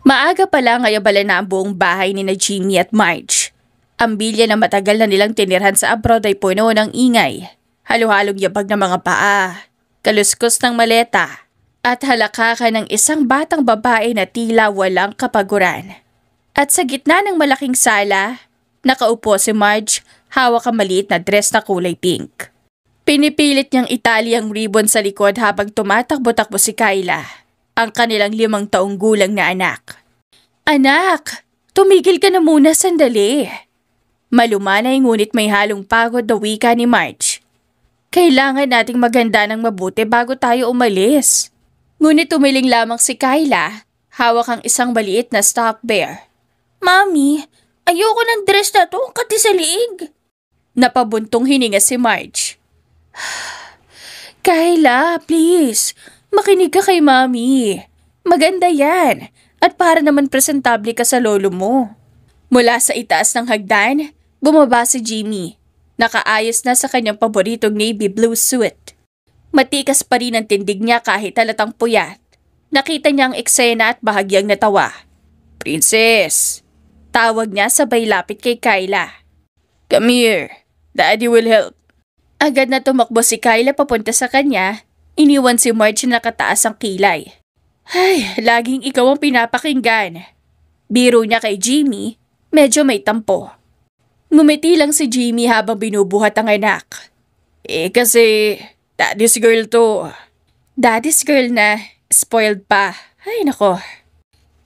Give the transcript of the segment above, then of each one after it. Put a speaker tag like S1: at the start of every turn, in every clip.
S1: Maaga pa lang ay abala na ang buong bahay ni na Jimmy at Marge. Ang bilya na matagal na nilang tinirhan sa abroad ay puno ng ingay. Halo-halong yabag ng mga paa, kaluskos ng maleta, at halakakan ng isang batang babae na tila walang kapaguran. At sa gitna ng malaking sala, nakaupo si Marge, hawak ang maliit na dress na kulay pink. Pinipilit niyang itali ang ribbon sa likod habang tumatakbo-takbo si Kyla, ang kanilang 5 taong gulang na anak. "Anak, tumigil ka na muna sandali." Malumanay ngunit may halong pagod na wika ni Marge. "Kailangan nating maghanda ng mabuti bago tayo umalis." Ngunit tumiling lamang si Kyla, hawak ang isang maliit na stuffed bear. "Mami, ayoko ng dress na to, kati sa liig." Napabuntong hininga si Marge. "Kyla, please, makinig ka kay Mami. Maganda yan, at para naman presentable ka sa lolo mo." Mula sa itaas ng hagdan, bumaba si Jimmy. Nakaayos na sa kanyang paboritong navy blue suit. Matikas pa rin ang tindig niya kahit halatang puyat. Nakita niya ang eksena at bahagyang natawa. "Princess," tawag niya sabay lapit kay Kyla. "Come here, Daddy will help." Agad na tumakbo si Kyla papunta sa kanya, iniwan si Marge na nakataas ang kilay. "Ay, laging ikaw ang pinapakinggan." Biro niya kay Jimmy, medyo may tampo. Ngumiti lang si Jimmy habang binubuhat ang anak. Kasi daddy's girl to." "Daddy's girl na, spoiled pa. Ay nako."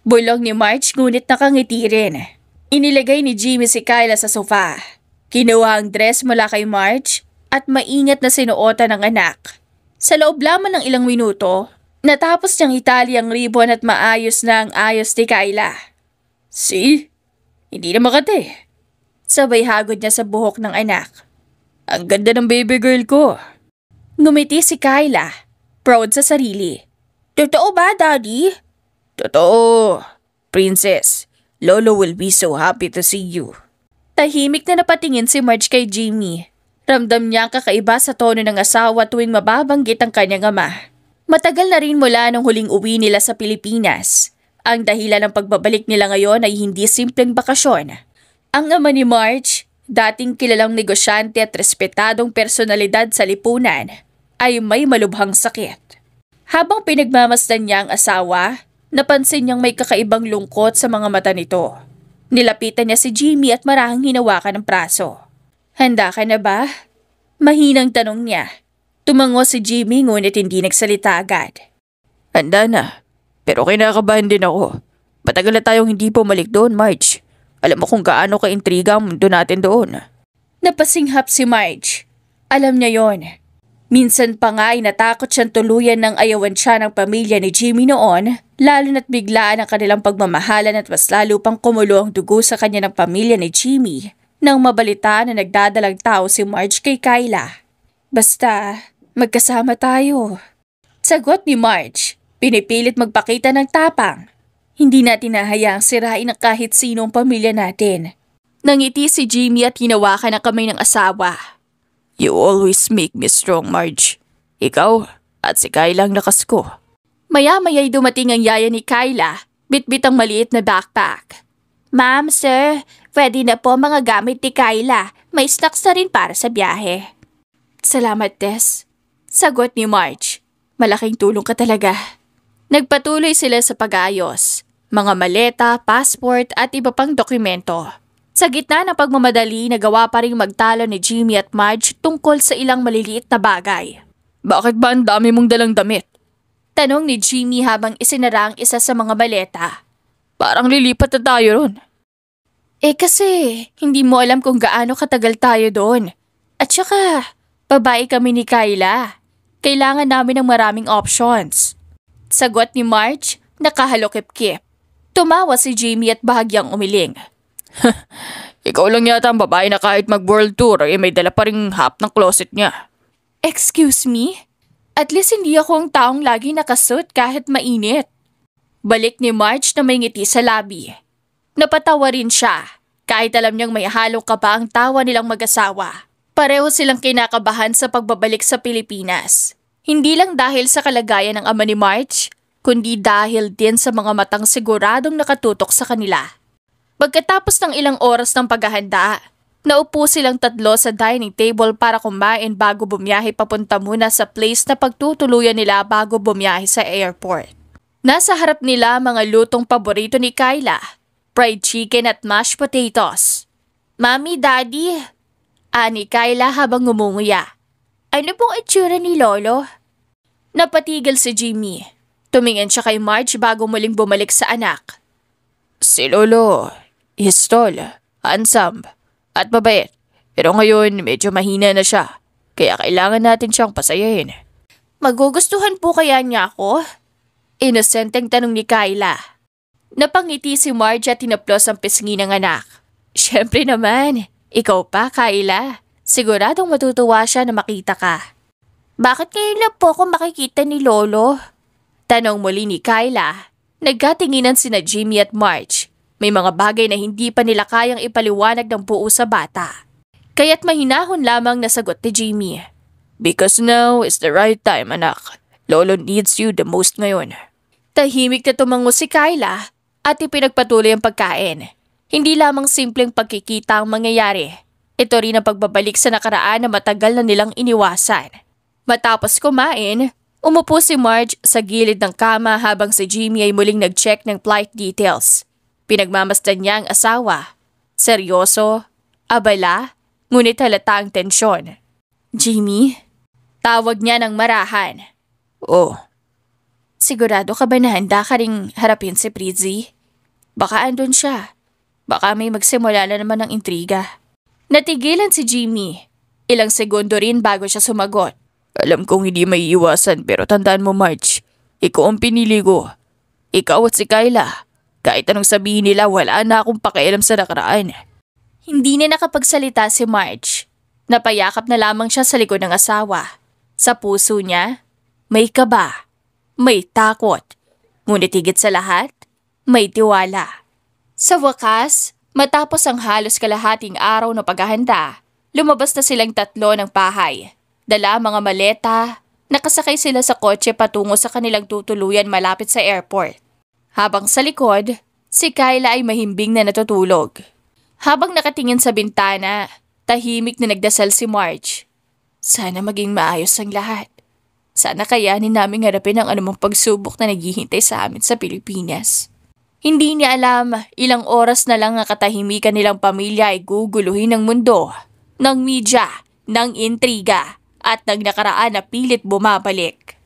S1: Bulong ni Marge ngunit nakangiti rin. Inilagay ni Jimmy si Kyla sa sofa. Kinuha ang dress mula kay Marge at maingat na sinuotan ng anak. Sa loob lamang ng ilang minuto, natapos niyang itali ang ribbon at maayos na ang ayos ni Kyla. "See? Hindi na makate." Sabay hagod niya sa buhok ng anak. "Ang ganda ng baby girl ko." Ngumiti si Kyla, proud sa sarili. "Totoo ba, Daddy?" "Totoo. Princess, Lolo will be so happy to see you." Tahimik na napatingin si Marge kay Jimmy. Ramdam niya ang kakaiba sa tono ng asawa tuwing mababanggit ang kanyang ama. Matagal na rin mula nung huling uwi nila sa Pilipinas. Ang dahilan ng pagbabalik nila ngayon ay hindi simpleng bakasyon. Ang ama ni Marge, dating kilalang negosyante at respetadong personalidad sa lipunan, ay may malubhang sakit. Habang pinagmamasdan niya ang asawa, napansin niyang may kakaibang lungkot sa mga mata nito. Nilapitan niya si Jimmy at marahang hinawakan ng braso. "Handa ka na ba?" Mahinang tanong niya. Tumango si Jimmy ngunit hindi nagsalita agad. "Handa na, pero kinakabahan din ako. Matagal na tayong hindi pumalik doon, Marge. Alam mo kung gaano ka-intriga ang mundo natin doon." Napasinghap si Marge. Alam niya yon. Minsan pa nga ay natakot siyang tuluyan ng ayawan siya ng pamilya ni Jimmy noon, lalo na't biglaan ang kanilang pagmamahalan at mas lalo pang kumulo ang dugo sa kanya ng pamilya ni Jimmy nang mabalita na nagdadalang tao si Marge kay Kyla. "Basta, magkasama tayo." Sagot ni Marge, pinipilit magpakita ng tapang. "Hindi natin nahayaang sirain ang kahit sinong pamilya natin." Nangiti si Jimmy at hinawakan ang kamay ng asawa. "You always make me strong, Marge. Ikaw at si Kyla ang lakas ko." Maya-maya'y dumating ang yaya ni Kyla, bitbit ang maliit na backpack. "Ma'am, sir, pwede na po mga gamit ni Kyla. May snacks na rin para sa biyahe." "Salamat, Tess." Sagot ni Marge. "Malaking tulong ka talaga." Nagpatuloy sila sa pag-aayos. Mga maleta, passport at iba pang dokumento. Sa gitna ng pagmamadali, nagawa pa rin magtalo ni Jimmy at Marge tungkol sa ilang maliliit na bagay. "Bakit ba ang dami mong dalang damit?" Tanong ni Jimmy habang isinara ang isa sa mga maleta. "Parang lilipat na tayo ron." Kasi hindi mo alam kung gaano katagal tayo doon. At saka, babae kami ni Kyla. Kailangan namin ng maraming options." Sagot ni Marge, nakahalokip-kip. Tumawa si Jimmy at bahagyang umiling. "Ikaw lang yata ang babae na kahit mag-world tour ay may dala pa ring half ng closet niya." "Excuse me? At least hindi ako ang taong lagi nakasuot kahit mainit." Balik ni Marge na may ngiti sa labi. Napatawa rin siya, kahit alam niyang may halong kaba ang tawa nilang mag-asawa. Pareho silang kinakabahan sa pagbabalik sa Pilipinas. Hindi lang dahil sa kalagayan ng ama ni Marge, kundi dahil din sa mga matang siguradong nakatutok sa kanila. Pagkatapos ng ilang oras ng paghahanda, naupo silang tatlo sa dining table para kumain bago bumiyahe papunta muna sa place na pagtutuluyan nila bago bumiyahe sa airport. Nasa harap nila mga lutong paborito ni Kyla, fried chicken at mashed potatoes. Mami, Daddy, ani Kyla habang ngumunguya. Ano pong itsura ni Lolo? Napatigil si Jimmy. Tumingin siya kay Marge bago muling bumalik sa anak. Si Lolo, is tall, handsome, at mabait. Pero ngayon medyo mahina na siya. Kaya kailangan natin siyang pasayahin. Magugustuhan po kaya niya ako? Inosenteng tanong ni Kyla. Napangiti si Marge at tinaplos ang pisngi ng anak. Siyempre naman, ikaw pa, Kyla. Siguradong matutuwa siya na makita ka. Bakit ngayon lang po ako makikita ni Lolo? Tanong muli ni Kyla. Nagkatinginan sina Jimmy at Marge. May mga bagay na hindi pa nila kayang ipaliwanag ng buo sa bata. Kaya't mahinahon lamang nasagot ni Jimmy. Because now is the right time, anak. Lolo needs you the most ngayon. Tahimik na tumango si Kyla at ipinagpatuloy ang pagkain. Hindi lamang simpleng pagkikita ang mangyayari. Ito rin ang pagbabalik sa nakaraan na matagal na nilang iniwasan. Matapos kumain, umupo si Marge sa gilid ng kama habang si Jimmy ay muling nag-check ng flight details. Pinagmamasdan niya ang asawa. Seryoso, abala, ngunit halata ang tensyon. Jimmy? Tawag niya ng marahan. Oh. Sigurado ka ba na handa ka ring harapin si Prizzy? Baka andun siya. Baka may magsimula na naman ng intriga. Natigilan si Jimmy. Ilang segundo rin bago siya sumagot. Alam kong hindi maiiwasan pero tandaan mo, Marge. Ikaw ang pinili ko. Ikaw at si Kyla. Kahit anong sabihin nila, wala na akong pakialam sa nakaraan. Hindi na nakapagsalita si Marge. Napayakap na lamang siya sa likod ng asawa. Sa puso niya, may kaba, may takot. Ngunit higit sa lahat, may tiwala. Sa wakas, matapos ang halos kalahating araw na paghahanda, lumabas na silang tatlo ng bahay. Dala mga maleta, nakasakay sila sa kotse patungo sa kanilang tutuluyan malapit sa airport. Habang sa likod, si Kyla ay mahimbing na natutulog. Habang nakatingin sa bintana, tahimik na nagdasal si Marge. Sana maging maayos ang lahat. Sana kayanin namin harapin ang anumang pagsubok na naghihintay sa amin sa Pilipinas. Hindi niya alam, ilang oras na lang ang katahimikan nilang pamilya ay guguluhin ng mundo, ng media, ng intriga, at ng nakaraan na pilit bumabalik.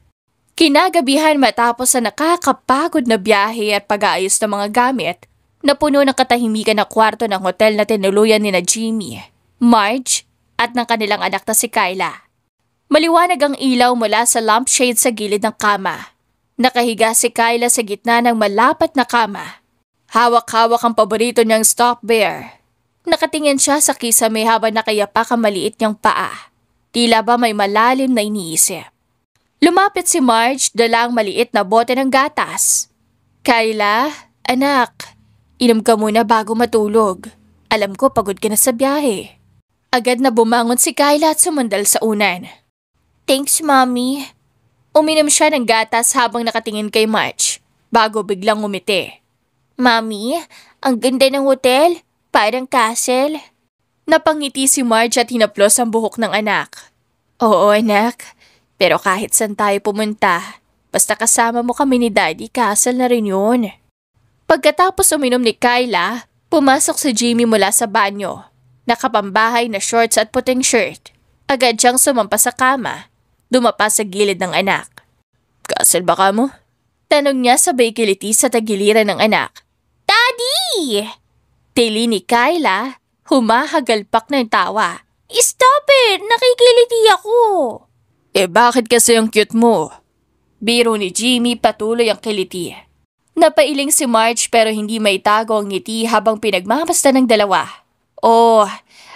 S1: Kinagabihan matapos sa nakakapagod na biyahe at pag-aayos ng mga gamit, napuno ng katahimikan na kwarto ng hotel na tinuluyan ni na Jimmy, Marge, at ng kanilang anak na si Kyla. Maliwanag ang ilaw mula sa lampshade sa gilid ng kama. Nakahiga si Kyla sa gitna ng malapat na kama. Hawak-hawak ang paborito niyang stuffed bear. Nakatingin siya sa kisame habang nakayapak ang maliit niyang paa. Tila ba may malalim na iniisip. Lumapit si Marge, dala ang maliit na bote ng gatas. Kyla, anak, inom ka muna bago matulog. Alam ko pagod ka na sa biyahe. Agad na bumangon si Kyla at sumandal sa unan. Thanks, Mommy. Uminom siya ng gatas habang nakatingin kay Marge, bago biglang ngumiti. Mommy, ang ganda ng hotel, parang castle. Napangiti si Marge at hinaplos ang buhok ng anak. Oo, anak, pero kahit saan tayo pumunta, basta kasama mo kami ni Daddy, castle na rin yun. Pagkatapos uminom ni Kyla, pumasok si Jimmy mula sa banyo. Nakapambahay na shorts at puting shirt. Agad siyang sumampa sa kama. Dumapa sa gilid ng anak. Castle ba ka mo? Tanong niya sabay kiliti sa tagiliran ng anak. Daddy! Tili ni Kyla, humahagalpak ng tawa. Stop it! Nakikiliti ako! Bakit kasi ang cute mo? Biro ni Jimmy patuloy ang kiliti. Napailing si Marge pero hindi maitago ang ngiti habang pinagmamasdan ng dalawa. Oh,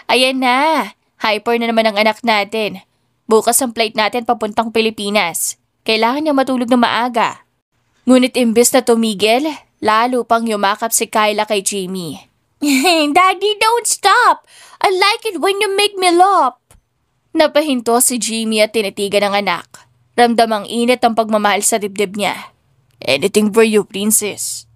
S1: ayan na. Hyper na naman ang anak natin. Bukas ang flight natin papuntang Pilipinas. Kailangan niya matulog na maaga. Ngunit imbes na tumigil, lalo pang yumakap si Kyla kay Jimmy. Daddy, don't stop! I like it when you make me laugh. Napahinto si Jimmy at tinitigan ng anak. Ramdamang init ang pagmamahal sa dibdib niya. Anything for you, princess.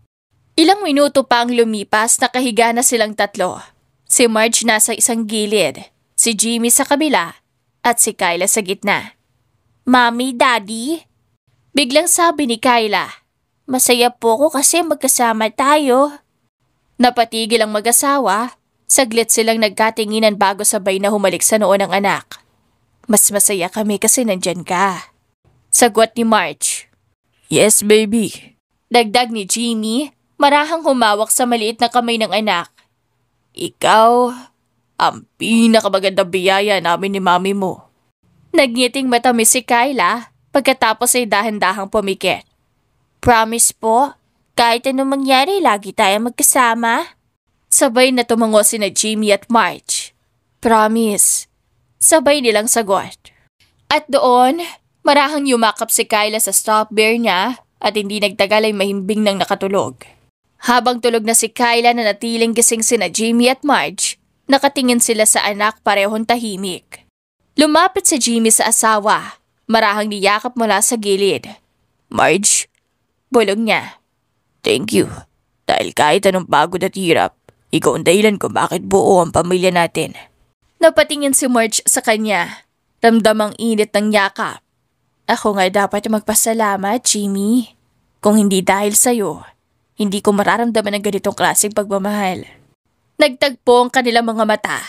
S1: Ilang minuto pa ang lumipas, nakahiga na silang tatlo. Si Marge nasa isang gilid, si Jimmy sa kabila, at si Kyla sa gitna. Mommy, Daddy? Biglang sabi ni Kyla, masaya po ko kasi magkasama tayo. Napatigil ang mag-asawa, saglit silang nagkatinginan bago sabay na humalik sa noo ng anak. Mas masaya kami kasi nandyan ka. Sagot ni Marge. Yes, baby. Dagdag ni Jimmy, marahang humawak sa maliit na kamay ng anak. Ikaw, ang pinakamagandang biyaya namin ni mami mo. Nagngiting matamis si Kyla pagkatapos ay dahan-dahang pumikit. Promise po, kahit anong mangyari lagi tayo magkasama. Sabay na tumango sina Jimmy at Marge. Promise. Sabay nilang sagot. At doon, marahang yumakap si Kyla sa stop bear niya at hindi nagtagal ay mahimbing nang nakatulog. Habang tulog na si Kyla na natiling gising sina Jimmy at Marge, nakatingin sila sa anak parehong tahimik. Lumapit si Jimmy sa asawa, marahang niyakap mula sa gilid. Marge, bulong niya. Thank you. Dahil kahit anong pagod at hirap, ikaw ang dahilan kung bakit buo ang pamilya natin. Napatingin si Marge sa kanya, ramdamang init ng yakap. Ako nga dapat magpasalamat, Jimmy. Kung hindi dahil sa'yo, hindi ko mararamdaman ang ganitong klaseng pagmamahal. Nagtagpo ang kanilang mga mata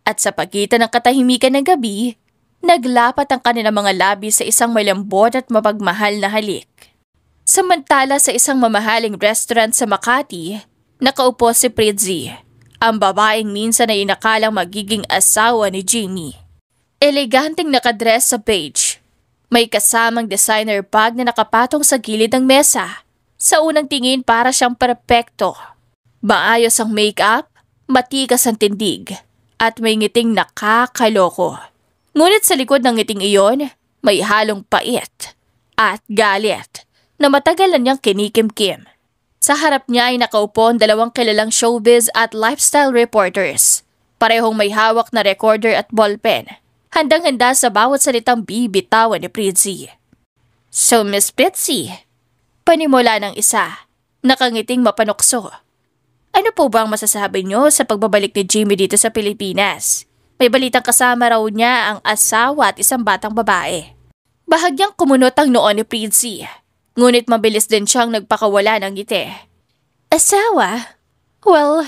S1: at sa pagitan ng katahimikan ng gabi, naglapat ang kanilang mga labi sa isang malambot at mapagmahal na halik. Samantala sa isang mamahaling restaurant sa Makati, nakaupo si Pritzy, ang babaeng minsan ay inakalang magiging asawa ni Jimmy. Eleganteng nakadress sa beige. May kasamang designer bag na nakapatong sa gilid ng mesa. Sa unang tingin para siyang perpekto. Maayos ang make-up, matikas ang tindig, at may ngiting nakakaloko. Ngunit sa likod ng ngiting iyon, may halong pait at galit na matagal na niyang kinikimkim. Sa harap niya ay nakaupo ang dalawang kilalang showbiz at lifestyle reporters. Parehong may hawak na recorder at ballpen. Handang-handa sa bawat salitang bibitawan ni Pritzy. So, Miss Pritzy, panimula ng isa, nakangiting mapanukso. Ano po ba ang masasabi niyo sa pagbabalik ni Jimmy dito sa Pilipinas? May balitang kasama raw niya ang asawa at isang batang babae. Bahagyang kumunot ang noo ni Pritzy, ngunit mabilis din siyang nagpakawala ng ngiti. Asawa? Well,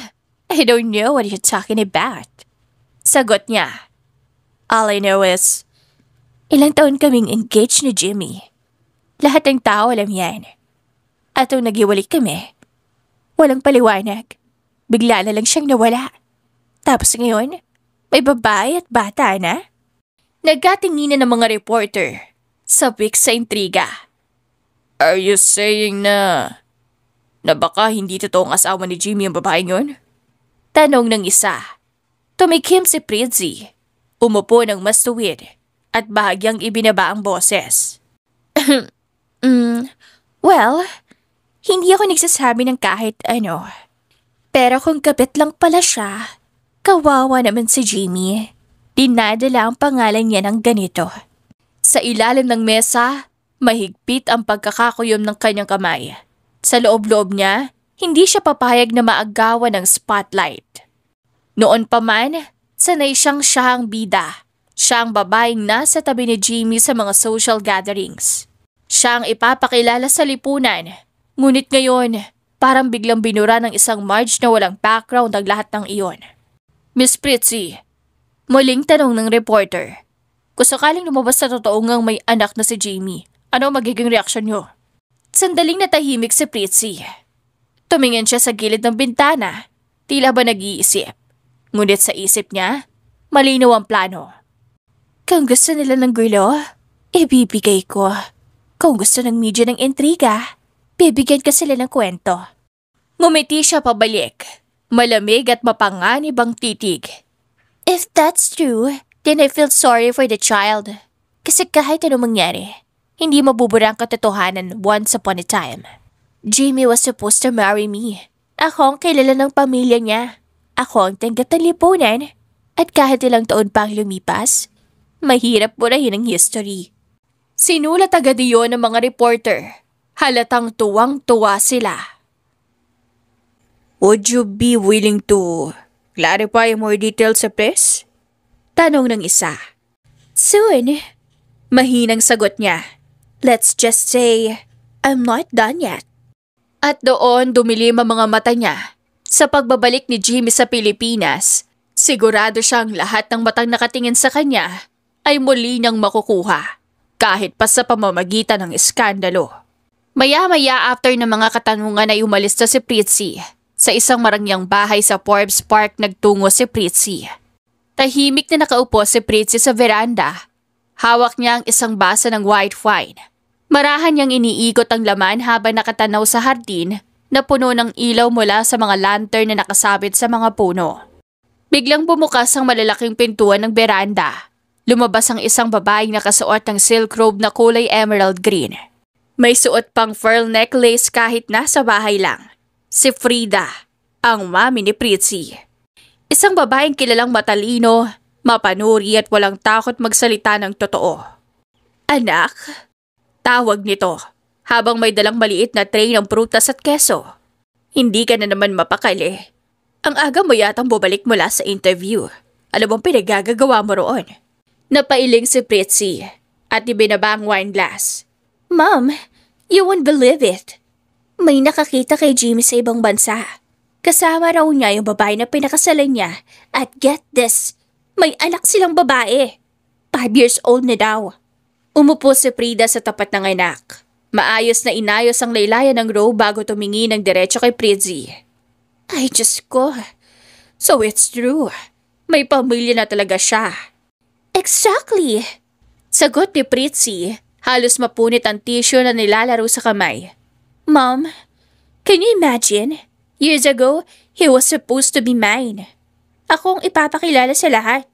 S1: I don't know what you're talking about. Sagot niya. All I know is, ilang taon kaming engaged ni Jimmy. Lahat ng tao alam yan. At nung naghiwalay kami, walang paliwanag. Bigla na lang siyang nawala. Tapos ngayon, may babae at bata na. Nagkatinginan ng mga reporter, sabik sa intriga. Are you saying na baka hindi totoong asawa ni Jimmy ang babaeng yun? Tanong ng isa. Tumikim si Pritzy. Umupo ng mas tuwid at bahagyang ibinaba ang boses. Well, hindi ako nagsasabi ng kahit ano. Pero kung kapit lang pala siya, kawawa naman si Jimmy. Dinadala ang pangalan niya ng ganito. Sa ilalim ng mesa, mahigpit ang pagkakakuyom ng kanyang kamay. Sa loob-loob niya, hindi siya papayag na maagawan ng spotlight. Noon pa man, sanay siya ang bida. Siya ang babaeng nasa tabi ni Jimmy sa mga social gatherings. Siya ang ipapakilala sa lipunan. Ngunit ngayon, parang biglang binura ng isang Marge na walang background ang lahat ng iyon. Miss Pritzy, muling tanong ng reporter. Kung sakaling lumabas sa totoo ngang may anak na si Jimmy, ano magiging reaksyon niyo? Sandaling natahimik si Pritzy. Tumingin siya sa gilid ng bintana, tila ba nag-iisip. Ngunit sa isip niya, malinaw ang plano. Kung gusto nila ng gulo, ibibigay ko. Kung gusto ng media ng intriga, bibigyan ka sila ng kwento. Ngumiti siya pabalik, malamig at mapanganib ang titig. If that's true, then I feel sorry for the child. Kasi kahit ano mangyari, hindi mabubura ang katotohanan once upon a time. Jimmy was supposed to marry me. Ako ang kilala ng pamilya niya. Ako ang tanggap ng lipunan. At kahit ilang taon pang lumipas, mahirap burahin ang history. Sinulat agad iyon ng mga reporter. Halatang tuwang-tuwa sila. Would you be willing to clarify more details sa press? Tanong ng isa. Soon. Mahinang sagot niya. Let's just say, I'm not done yet. At doon dumilim ang mga mata niya. Sa pagbabalik ni Jimmy sa Pilipinas, sigurado siyang lahat ng matang nakatingin sa kanya ay muli niyang makukuha, kahit pa sa pamamagitan ng iskandalo. Maya-maya after ng mga katanungan ay umalis na si Pritzy. Sa isang marangyang bahay sa Forbes Park nagtungo si Pritzy. Tahimik na nakaupo si Pritzy sa veranda. Hawak niya ang isang basa ng white wine. Marahan niyang iniikot ang laman habang nakatanaw sa hardin na puno ng ilaw mula sa mga lantern na nakasabit sa mga puno. Biglang bumukas ang malalaking pintuan ng veranda. Lumabas ang isang babaeng nakasuot ng silk robe na kulay emerald green. May suot pang pearl necklace kahit nasa bahay lang. Si Frida, ang mami ni Pritzy. Isang babaeng kilalang matalino, mapanuri at walang takot magsalita ng totoo. Anak, tawag nito habang may dalang maliit na tray ng prutas at keso. Hindi ka na naman mapakali. Ang aga mo yatang bumalik mula sa interview. Ano bang pinagagagawa mo roon? Napailing si Pritzy at ibinaba ang wine glass. Mom, you won't believe it. May nakakita kay Jimmy sa ibang bansa. Kasama raw niya yung babae na pinakasalan niya. At get this, may anak silang babae. 5 years old na daw. Umupo si Frida sa tapat ng anak. Maayos na inayos ang laylayan ng robe bago tumingin ng diretso kay Pritzy. Ay, Diyos ko. So it's true. May pamilya na talaga siya. Exactly. Sagot ni Pritzy. Halos mapunit ang tissue na nilalaro sa kamay. Mom, can you imagine? Years ago, he was supposed to be mine. Ako ang ipapakilala sa lahat.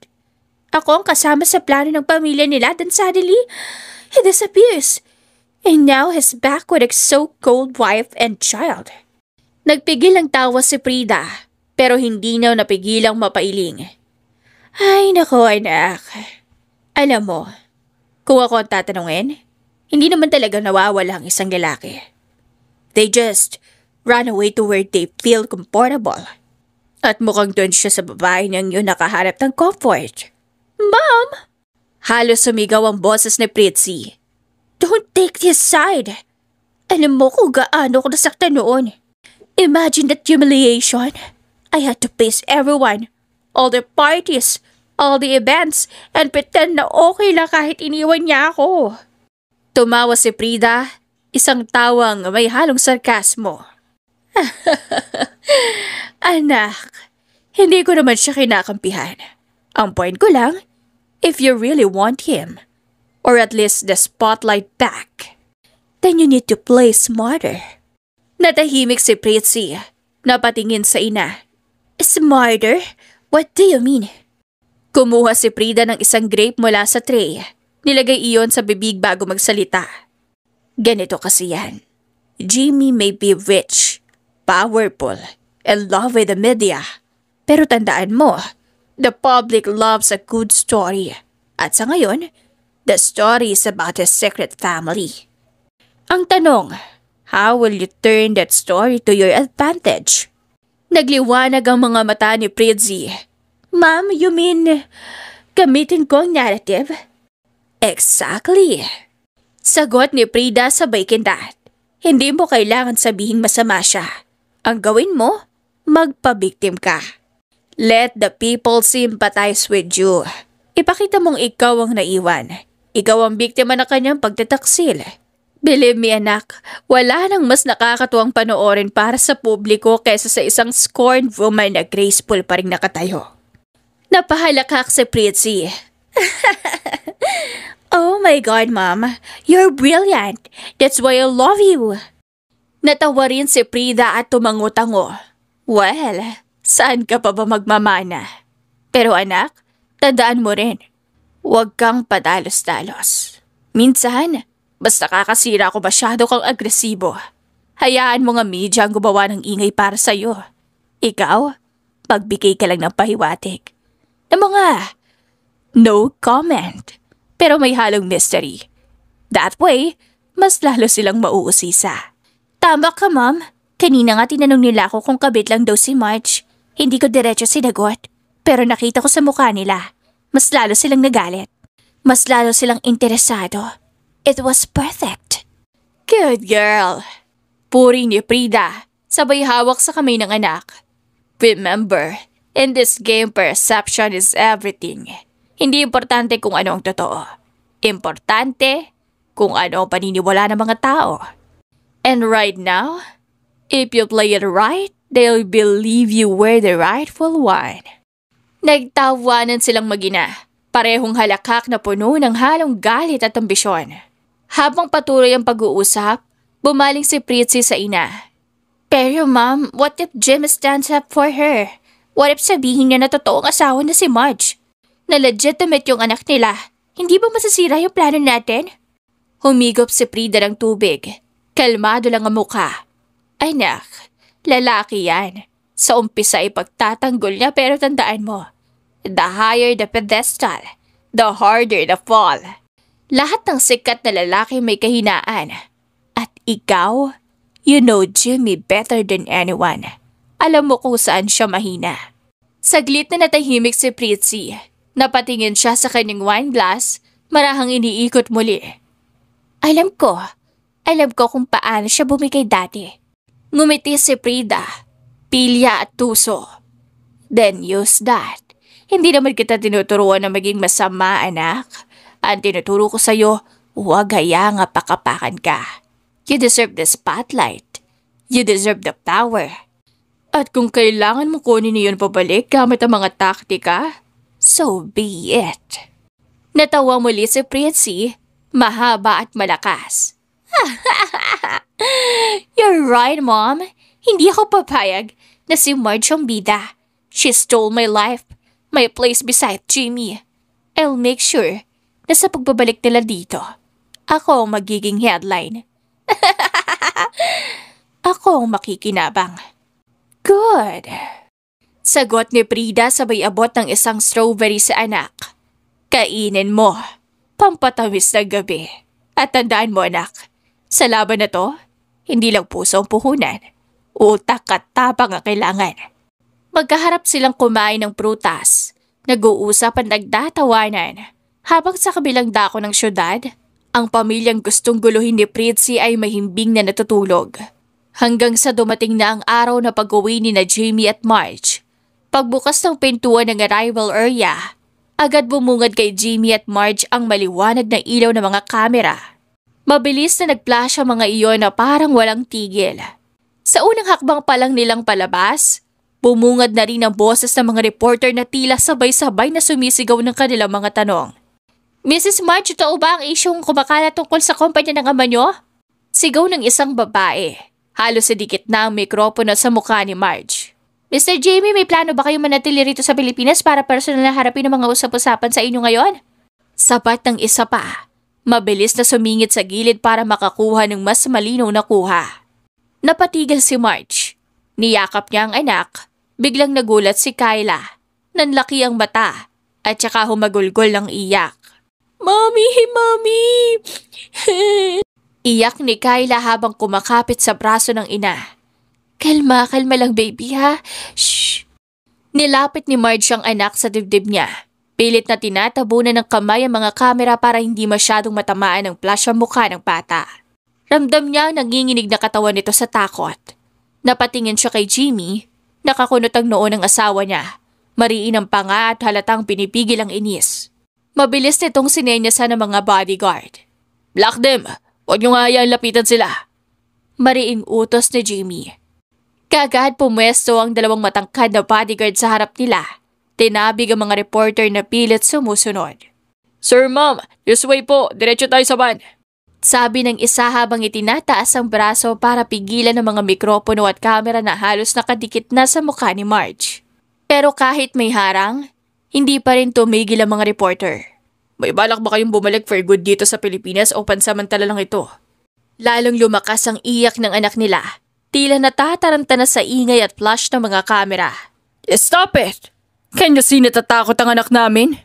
S1: Ako ang kasama sa plano ng pamilya nila, then suddenly, he disappears. And now he's back with a so-called wife and child. Nagpigil ang tawa si Frida, pero hindi na napigilang mapailing. Ay, nako anak. Alam mo, kung ako ang tatanungin, hindi naman talaga nawawala ang isang lalaki. They just run away to where they feel comfortable. At mukhang doon siya sa babae niyang yun nakaharap ng comfort. Mom! Halos sumigaw ang boses ni Pritzy. Don't take his side. Alam mo kung gaano ko nasaktan noon. Imagine that humiliation. I had to face everyone, all the parties, all the events, and pretend na okay lang kahit iniwan niya ako. Tumawa si Frida. Isang tawang may halong sarkasmo. Anak, hindi ko naman siya kinakampihan. Ang point ko lang, if you really want him, or at least the spotlight back, then you need to play smarter. Natahimik si Pritzy, napatingin sa ina. Smarter? What do you mean? Kumuha si Frida ng isang grape mula sa tray. Nilagay iyon sa bibig bago magsalita. Ganito kasi yan. Jimmy may be rich, powerful, and love with the media. Pero tandaan mo, the public loves a good story. At sa ngayon, the story is about his secret family. Ang tanong, how will you turn that story to your advantage? Nagliwanag ang mga mata ni Pritzy. Ma'am, you mean, gamitin ko ang narrative? Exactly. Sagot ni Frida sabay kindat. Hindi mo kailangan sabihing masama siya. Ang gawin mo, magpabiktim ka. Let the people sympathize with you. Ipakita mong ikaw ang naiwan. Ikaw ang biktima ng kanyang pagtataksil. Believe me anak, wala nang mas nakakatuwang panoorin para sa publiko kaysa sa isang scorned woman na graceful pa rin nakatayo. Napahalakak si Pritzy. Oh my God, Mom. You're brilliant. That's why I love you. Natawa rin si Frida at tumango-tango. Well, saan ka pa ba magmamana? Pero anak, tandaan mo rin, huwag kang padalos-dalos. Minsan, basta kakasira ko masyado kang agresibo. Hayaan mo nga media ang gumawa ng ingay para sa'yo. Ikaw, pagbigay ka lang ng pahiwatig. Na mga, no comment. Pero may halong mystery. That way, mas lalo silang mauusisa. Tama ka, Mom. Kanina nga tinanong nila ako kung kabit lang daw si Marge. Hindi ko diretso sinagot. Pero nakita ko sa mukha nila. Mas lalo silang nagalit. Mas lalo silang interesado. It was perfect. Good girl. Puri ni Frida, sabay hawak sa kamay ng anak. Remember, in this game perception is everything. Hindi importante kung ano ang totoo. Importante kung ano ang paniniwala ng mga tao. And right now, if you play it right, they'll believe you were the rightful one. Nagtawanan silang mag-ina, parehong halakak na puno ng halong galit at ambisyon. Habang patuloy ang pag-uusap, bumaling si Pritzy sa ina. Pero Mom, what if Jim stands up for her? What if sabihin niya na totoong asawa na si Marge? Na legitimate yung anak nila, hindi ba masasira yung plano natin? Humigop si Frida ng tubig. Kalmado lang ang mukha. Ay nak, lalaki yan. Sa umpisa ay pagtatanggol niya pero tandaan mo, the higher the pedestal, the harder the fall. Lahat ng sikat na lalaki may kahinaan. At ikaw, you know Jimmy better than anyone. Alam mo kung saan siya mahina. Saglit na natahimik si Pritzy. Napatingin siya sa kanyang wine glass, marahang iniikot muli. Alam ko kung paano siya bumigay dati. Ngumiti si Frida, pilya at tuso. Then use that. Hindi naman kita tinuturuan na maging masama, anak. Ang tinuturo ko sa'yo, huwag hayang pakapakan ka. You deserve the spotlight. You deserve the power. At kung kailangan mo kunin niyon pabalik gamit ang mga taktika, so be it. Natawa muli si Pritzy, mahaba at malakas. You're right, Mom. Hindi ako papayag na si Marge ang bida. She stole my life, my place beside Jimmy. I'll make sure na sa pagbabalik nila dito, ako ang magiging headline. Ako ang makikinabang. Good. Sagot ni Frida sabay abot ng isang strawberry sa anak. Kainin mo. Pampatawis na gabi. At tandaan mo, anak, sa laban na to, hindi lang puso ang puhunan. Utak at tapang ang kailangan. Magkaharap silang kumain ng prutas. Nag-uusap at nagtatawanan. Habang sa kabilang dako ng syudad, ang pamilyang gustong guluhin ni Pritzy ay mahimbing na natutulog. Hanggang sa dumating na ang araw na pag-uwi ni na Jamie at Marge. Pagbukas ng pintuan ng arrival area, agad bumungad kay Jamie at Marge ang maliwanag na ilaw ng mga kamera. Mabilis na nag-flash ang mga iyon na parang walang tigil. Sa unang hakbang pa lang nilang palabas, bumungad na rin ang boses ng mga reporter na tila sabay-sabay na sumisigaw ng kanilang mga tanong. Mrs. Marge, totoo ba ang isyong kumakalat tungkol sa kumpanya ng ama nyo? Sigaw ng isang babae. Halos sidikit na ang mikropono sa mukha ni Marge. Mr. Jamie, may plano ba kayong manatili rito sa Pilipinas para personal na harapin ang mga usap-usapan sa inyo ngayon? Sapat ng isa pa. Mabilis na sumingit sa gilid para makakuha ng mas malinaw na kuha. Napatigil si Marge. Niyakap niya ang anak. Biglang nagulat si Kyla. Nanlaki ang mata at saka humagulgol ng iyak. Mommy! Mommy! Iyak ni Kyla habang kumakapit sa braso ng ina. Kalma lang baby ha. Shh! Nilapit ni Marge ang anak sa dibdib niya. Pilit na tinatabunan ng kamay ang mga kamera para hindi masyadong matamaan ng flash ang mukha ng bata. Ramdam niya ang nanginginig na katawan nito sa takot. Napatingin siya kay Jimmy, nakakunot ang noo ng asawa niya. Mariin ang panga at halatang pinipigil ang inis. Mabilis nitong sinenyasan ng mga bodyguard. Block them! Huwag niyo nga yan lapitan sila. Mariing utos ni Jimmy. Kagad pumwesto ang dalawang matangkad na bodyguard sa harap nila. Tinabig ang mga reporter na pilit sumusunod. Sir, ma'am, this way po. Diretso tayo sa van. Sabi ng isa habang itinataas ang braso para pigilan ng mga mikropono at kamera na halos nakadikit na sa mukha ni Marge. Pero kahit may harang, hindi pa rin tumigil ang mga reporter. May balak ba kayong bumalik for good dito sa Pilipinas o pansamantala lang ito? Lalong lumakas ang iyak ng anak nila. Tila natataranta na sa ingay at flash ng mga kamera. Stop it! Can you see natatakot ang anak namin?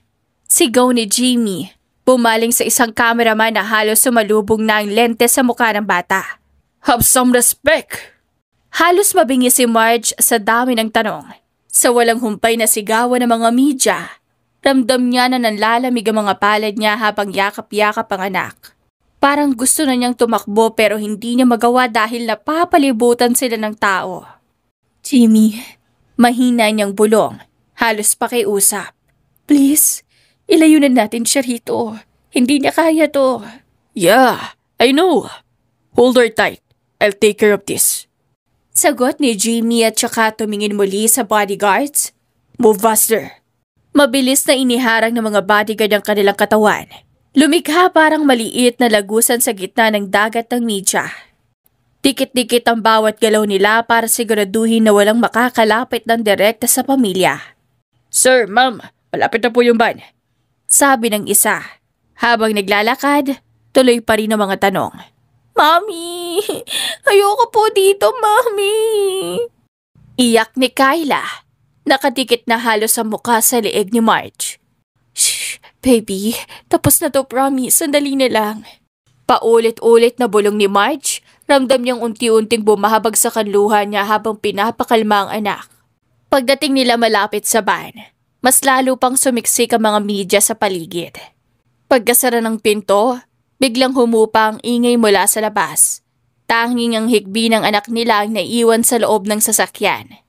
S1: Sigaw ni Jimmy. Pumaling sa isang cameraman na halos sumalubong na ang lente sa mukha ng bata. Have some respect! Halos mabingi si Marge sa dami ng tanong. Sa walang humpay na sigawan ng mga media, ramdam niya na nanlalamig ang mga palad niya habang yakap-yakap ang anak. Parang gusto na niyang tumakbo pero hindi niya magawa dahil napapalibutan sila ng tao. Jimmy, mahina niyang bulong, halos pakiusap. Please, ilayo na natin siya rito. Hindi niya kaya to. Yeah, I know. Hold her tight. I'll take care of this. Sagot ni Jimmy at saka tumingin muli sa bodyguards. Move faster. Mabilis na iniharang ng mga bodyguard ang kanilang katawan. Lumikha parang maliit na lagusan sa gitna ng dagat ng media. Dikit-dikit ang bawat galaw nila para siguraduhin na walang makakalapit ng direkta sa pamilya. Sir, ma'am, malapit na po yung van. Sabi ng isa. Habang naglalakad, tuloy pa rin ang mga tanong. Mami! Ayoko po dito, Mami! Iyak ni Kyla. Nakadikit na halos ang mukha sa leeg ni Marge. Shh, baby. Tapos na to, promise. Sandali na lang. Paulit-ulit na bulong ni Marge. Ramdam niyang unti-unting bumahabag sa kanluha niya habang pinapakalma ang anak. Pagdating nila malapit sa van, mas lalo pang sumiksik ang mga media sa paligid. Pagkasara ng pinto, biglang humupa ang ingay mula sa labas. Tanging ang higbi ng anak nila ang naiwan sa loob ng sasakyan.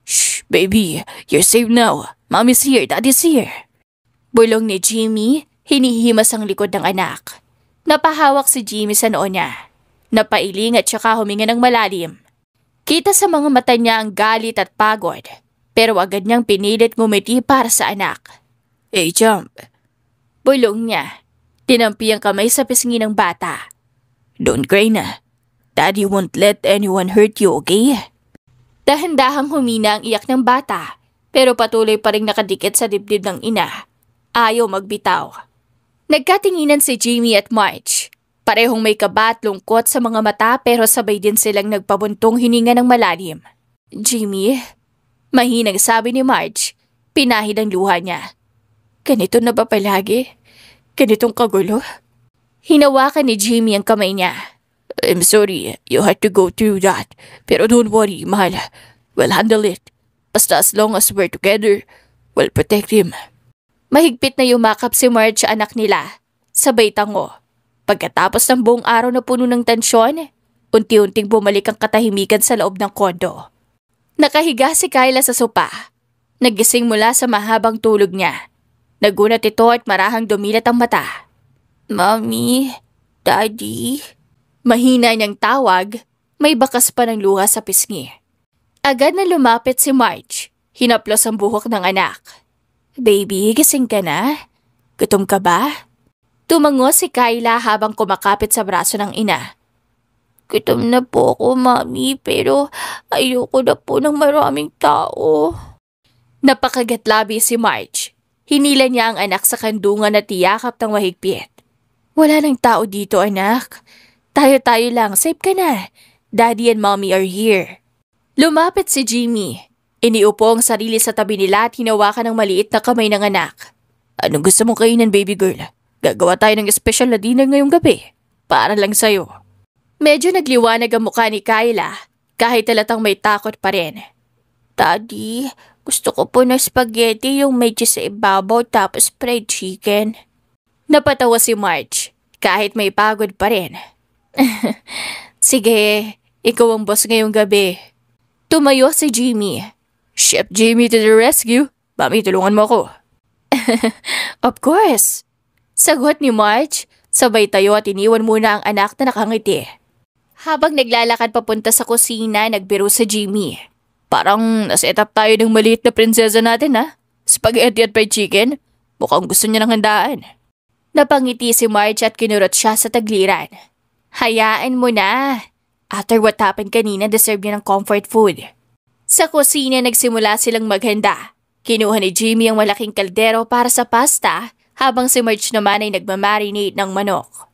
S1: Shh, baby, you're safe now. Mommy's here, Daddy's here. Bulong ni Jimmy, hinihimas ang likod ng anak. Napahawak si Jimmy sa noo niya. Napailing at saka huminga ng malalim. Kita sa mga mata niya ang galit at pagod, pero agad niyang pinilit ngumiti para sa anak. Hey, jump. Bulong niya. Tinampi ang kamay sa pisngi ng bata. Don't cry na. Daddy won't let anyone hurt you, okay? Dahan-dahang humina ang iyak ng bata, pero patuloy pa rin nakadikit sa dibdib ng ina. Ayaw magbitaw. Nagkatinginan si Jimmy at Marge. Parehong may kaba at lungkot sa mga mata pero sabay din silang nagpabuntong hininga ng malalim. Jimmy? Mahinang sabi ni Marge. Pinahid ang luha niya. Ganito na ba palagi? Ganitong kagulo? Hinawakan ni Jimmy ang kamay niya. I'm sorry, you had to go through that. Pero don't worry, mahal. We'll handle it. Basta as long as we're together, we'll protect him. Mahigpit na yumakap si Marge sa anak nila. Sabay tango. Pagkatapos ng buong araw na puno ng tensyon, unti-unting bumalik ang katahimikan sa loob ng kondo. Nakahiga si Kyla sa sopa. Nagising mula sa mahabang tulog niya. Nagunat ito at marahang dumilat ang mata. Mommy, Daddy. Mahina niyang tawag, may bakas pa ng luha sa pisngi. Agad na lumapit si Marge. Hinaplos ang buhok ng anak. Baby, gising ka na? Gutom ka ba? Tumango si Kyla habang kumakapit sa braso ng ina. Gutom na po ako, Mami, pero ayoko na po ng maraming tao. Napakagatlabi si Marge. Hinila niya ang anak sa kandungan at tiyakap ng mahigpit. Wala nang tao dito, anak. Tayo-tayo lang, safe ka na. Daddy and Mommy are here. Lumapit si Jimmy. Iniupo ang sarili sa tabi nila at hinawakan ng maliit na kamay ng anak. Anong gusto mong kainin, baby girl? Gagawa tayo ng special na dinner ngayong gabi. Para lang sa'yo. Medyo nagliwanag ang mukha ni Kyla, kahit talatang may takot pa rin. Daddy, gusto ko po ng spaghetti yung may cheese sa ibabaw tapos fried chicken. Napatawa si Marge, kahit may pagod pa rin. Sige, ikaw ang boss ngayong gabi. Tumayo si Jimmy. Chef Jimmy to the rescue. Mami, tulungan mo ako. Of course. Sagot ni Marge, sabay tayo at iniwan muna ang anak na nakangiti. Habang naglalakad papunta sa kusina, nagbiro si Jimmy. Parang naset up tayo ng maliit na prinsesa natin, ha? Spaghetti at fried chicken. Mukhang gusto niya ng handaan. Napangiti si Marge at kinurot siya sa tagliran. Hayaan mo na. After what happened kanina, deserve niya ng comfort food. Sa kusina, nagsimula silang maghanda. Kinuha ni Jimmy ang malaking kaldero para sa pasta, habang si Marge naman ay nagmamarinate ng manok.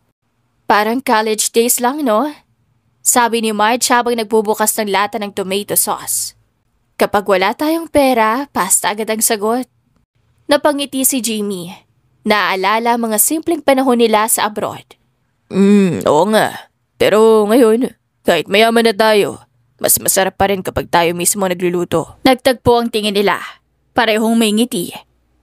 S1: Parang college days lang, no? Sabi ni Marge habang nagbubukas ng lata ng tomato sauce. Kapag wala tayong pera, pasta agad ang sagot. Napangiti si Jimmy. Naaalala mga simpleng panahon nila sa abroad.
S2: Oo nga. Pero ngayon, kahit mayaman na tayo, mas masarap pa rin kapag tayo mismo nagluluto.
S1: Nagtagpo ang tingin nila. Parehong may ngiti.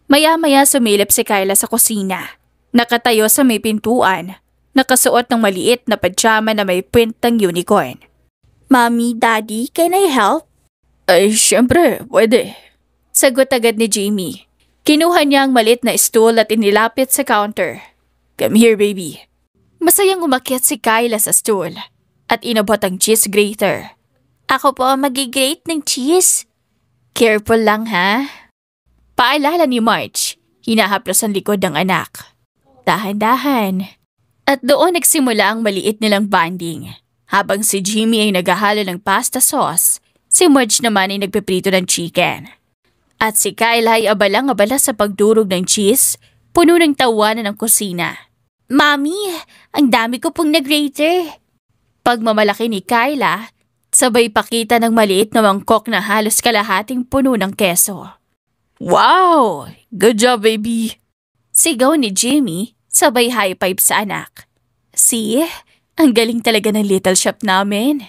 S1: Maya-maya sumilip si Kyla sa kusina. Nakatayo sa may pintuan. Nakasuot ng maliit na pajama na may puwentang unicorn. Mommy, Daddy, can I help?
S2: Ay, syempre, pwede.
S1: Sagot agad ni Jamie. Kinuha niya ang maliit na stool at inilapit sa counter.
S2: Come here, baby.
S1: Masayang umakyat si Kyla sa stool at inabot ang cheese grater. Ako po ang mag-grate ng cheese. Careful lang ha. Paalala ni Marge, hinahaplos ang likod ng anak. Dahan-dahan. At doon nagsimula ang maliit nilang bonding. Habang si Jimmy ay naghahalo ng pasta sauce, si Marge naman ay nagpiprito ng chicken. At si Kyla ay abalang-abala sa pagdurog ng cheese, puno ng tawanan ng kusina. Mami, ang dami ko pong nag-grater. Pagmamalaki ni Kyla, sabay pakita ng maliit na mangkok na halos kalahating puno ng keso.
S2: Wow! Good job, baby!
S1: Sigaw ni Jimmy, sabay high five sa anak. See? Ang galing talaga ng little shop namin.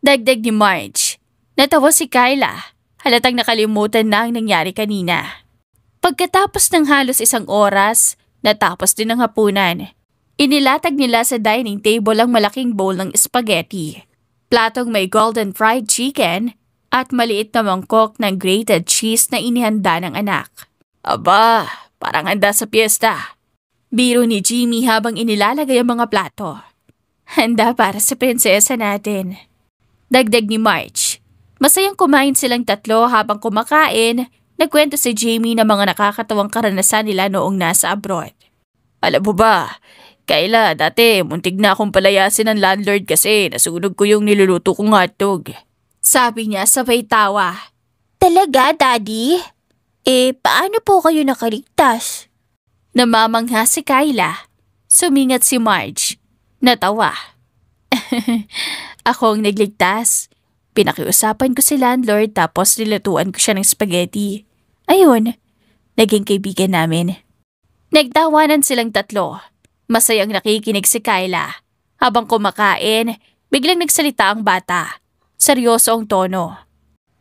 S1: Dagdag ni Marge. Natawa si Kyla. Halatang nakalimutan na ang nangyari kanina. Pagkatapos ng halos 1 oras, natapos din ang hapunan. Inilatag nila sa dining table ang malaking bowl ng spaghetti. Platong may golden fried chicken at maliit na mangkok ng grated cheese na inihanda ng anak.
S2: Aba, parang handa sa piyesta.
S1: Biro ni Jimmy habang inilalagay ang mga plato. Handa para sa prinsesa natin. Dagdag ni Marge. Masayang kumain silang tatlo habang kumakain, nagkwento si Jamie ng mga nakakatawang karanasan nila noong nasa abroad.
S2: Alam mo ba, Kyla, dati muntig na akong palayasin ng landlord kasi nasunog ko yung niluluto kong hotdog.
S1: Sabi niya sabay tawa. Talaga, Daddy? Paano po kayo nakaligtas? Namamangha si Kyla. Sumingat si Marge. Natawa. Ako ang nagligtas. Pinakiusapan ko si landlord tapos nilutuan ko siya ng spaghetti. Ayun, naging kaibigan namin. Nagtawanan silang tatlo. Masayang nakikinig si Kyla. Habang kumakain, biglang nagsalita ang bata. Seryoso ang tono.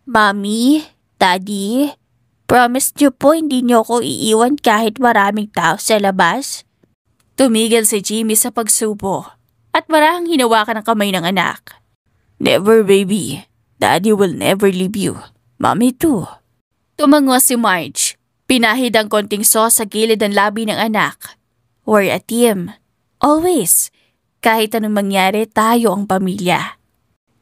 S1: Mommy, Daddy, promise niyo po hindi niyo ako iiwan kahit maraming tao sa labas? Tumigil si Jimmy sa pagsubo at marahang hinawakan ang kamay ng anak.
S2: Never, baby. Daddy will never leave you. Mommy too.
S1: Tumango si Marge. Pinahid ang konting sauce sa gilid ng labi ng anak. We're a team. Always. Kahit anong mangyari, tayo ang pamilya.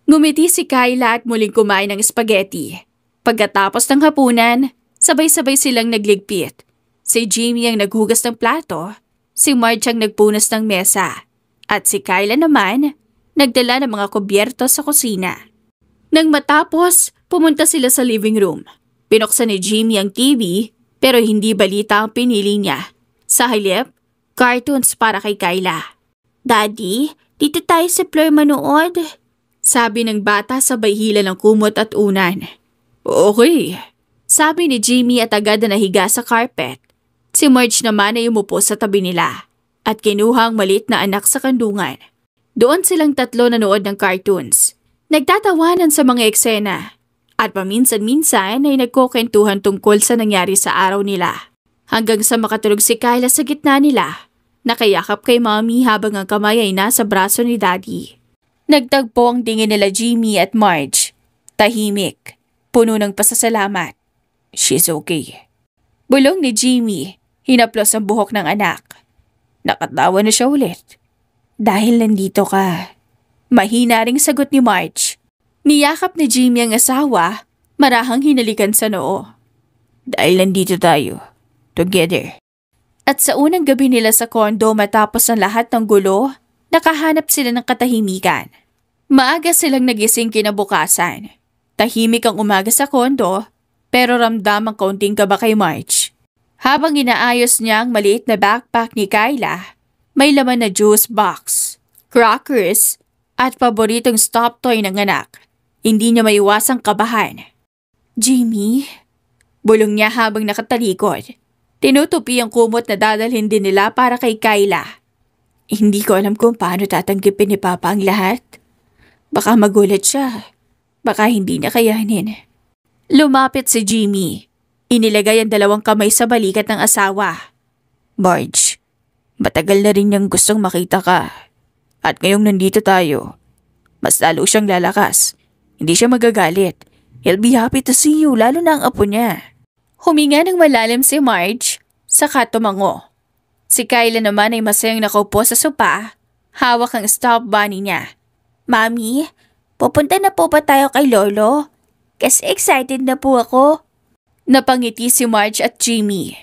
S1: Ngumiti si Kyla at muling kumain ng spaghetti. Pagkatapos ng hapunan, sabay-sabay silang nagligpit. Si Jimmy ang naghugas ng plato, si Marge ang nagpunas ng mesa, at si Kyla naman, nagdala ng mga kubyerto sa kusina. Nang matapos, pumunta sila sa living room. Pinuksan ni Jimmy ang TV, pero hindi balita ang pinili niya. Sa halip, cartoons para kay Kyla. Daddy, dito tayo sa floor manood. Sabi ng bata sabay hila ng kumot at unan.
S2: Okay.
S1: Sabi ni Jimmy at agad na nahiga sa carpet. Si Marge naman ay umupo sa tabi nila at kinuha ang maliit na anak sa kandungan. Doon silang tatlo nanood ng cartoons. Nagtatawanan sa mga eksena at paminsan-minsan ay nagkukwentuhan tungkol sa nangyari sa araw nila. Hanggang sa makatulog si Kyla sa gitna nila, nakayakap kay Mommy habang ang kamay ay nasa braso ni Daddy. Nagtagpo ang tingin nila Jimmy at Marge. Tahimik, puno ng pasasalamat.
S2: She's okay.
S1: Bulong ni Jimmy, hinaplos ang buhok ng anak.
S2: Nakatawa na siya ulit.
S1: Dahil nandito ka. Mahina ring sagot ni Marge. Niyakap ni Jimmy ang asawa, marahang hinalikan sa noo.
S2: Dahil nandito tayo. Together.
S1: At sa unang gabi nila sa kondo matapos ang lahat ng gulo, nakahanap sila ng katahimikan. Maaga silang nagising kinabukasan. Tahimik ang umaga sa kondo, pero ramdam ang kaunting kaba kay Marge. Habang inaayos niya ang maliit na backpack ni Kyla, may laman na juice box, crackers, at paboritong stop toy ng anak. Hindi niya maiwasang kabahan. Jimmy? Bulong niya habang nakatalikod. Tinutupi ang kumot na dadalhin din nila para kay Kyla. Hindi ko alam kung paano tatanggipin ni Papa ang lahat. Baka magulat siya. Baka hindi na kayanin. Lumapit si Jimmy. Inilagay ang 2 kamay sa balikat ng asawa. Marge, matagal na rin niyang gustong makita ka. At ngayong nandito tayo, mas lalo siyang lalakas. Hindi siya magagalit. He'll be happy to see you, lalo na ang apo niya. Huminga ng malalim si Marge, saka tumango. Si Kyla naman ay masayang nakaupo sa sopa, hawak ang stuffed bunny niya. Mami, pupunta na po ba tayo kay Lolo? Kasi excited na po ako. Napangiti si Marge at Jimmy.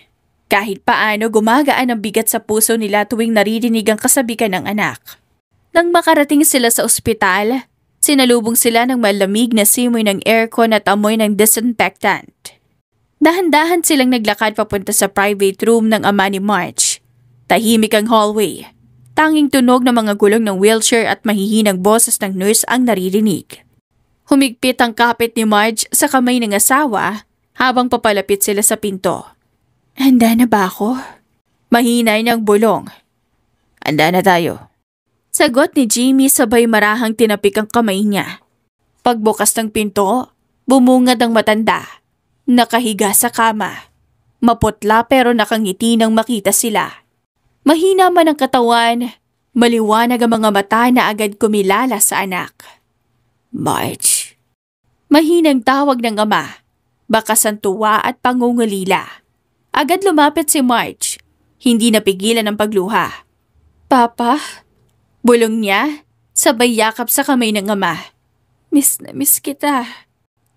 S1: Kahit paano gumagaan ang bigat sa puso nila tuwing naririnig ang kasabikan ng anak. Nang makarating sila sa ospital, sinalubong sila ng malamig na simoy ng aircon at amoy ng disinfectant. Dahan-dahan silang naglakad papunta sa private room ng ama ni Marge. Tahimik ang hallway. Tanging tunog ng mga gulong ng wheelchair at mahihinang boses ng nurse ang naririnig. Humigpit ang kapit ni Marge sa kamay ng asawa habang papalapit sila sa pinto. Handa na ba ako? Mahinay niyang bulong. Handa na tayo. Sagot ni Jimmy sabay marahang tinapik ang kamay niya. Pagbukas ng pinto, bumungad ang matanda. Nakahiga sa kama. Maputla pero nakangiti nang makita sila. Mahina man ang katawan, maliwanag ang mga mata na agad kumilala sa anak. Marge. Mahinang tawag ng ama, bakas ang tuwa at pangungulila. Agad lumapit si Marge, hindi napigilan ang pagluha. Papa? Bulong niya, sabay yakap sa kamay ng ama. Miss na miss kita.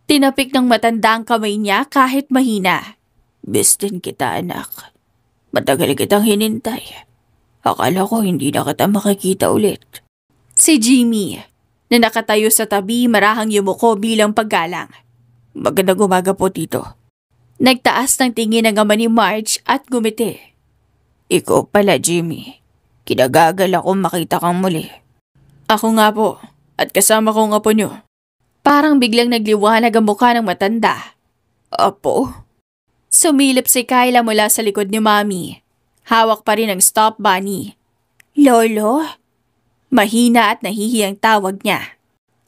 S1: Tinapik ng matanda ang kamay niya kahit mahina. Miss din kita, anak. Matagal kitang hinintay. Akala ko hindi na kita makikita ulit. Si Jimmy, na nakatayo sa tabi marahang yumuko bilang paggalang. Magandang umaga po, tito. Nagtaas ng tingin ang ama ni Marge at gumiti. Ikaw pala, Jimmy. Kinagagal akong makita kang muli. Ako nga po, at kasama ko ang apo niyo. Parang biglang nagliwanag ang mukha ng matanda. Apo? Sumilip si Kyla mula sa likod ni Mami. Hawak pa rin ang stuffed bunny. Lolo? Mahina at nahihiyang tawag niya.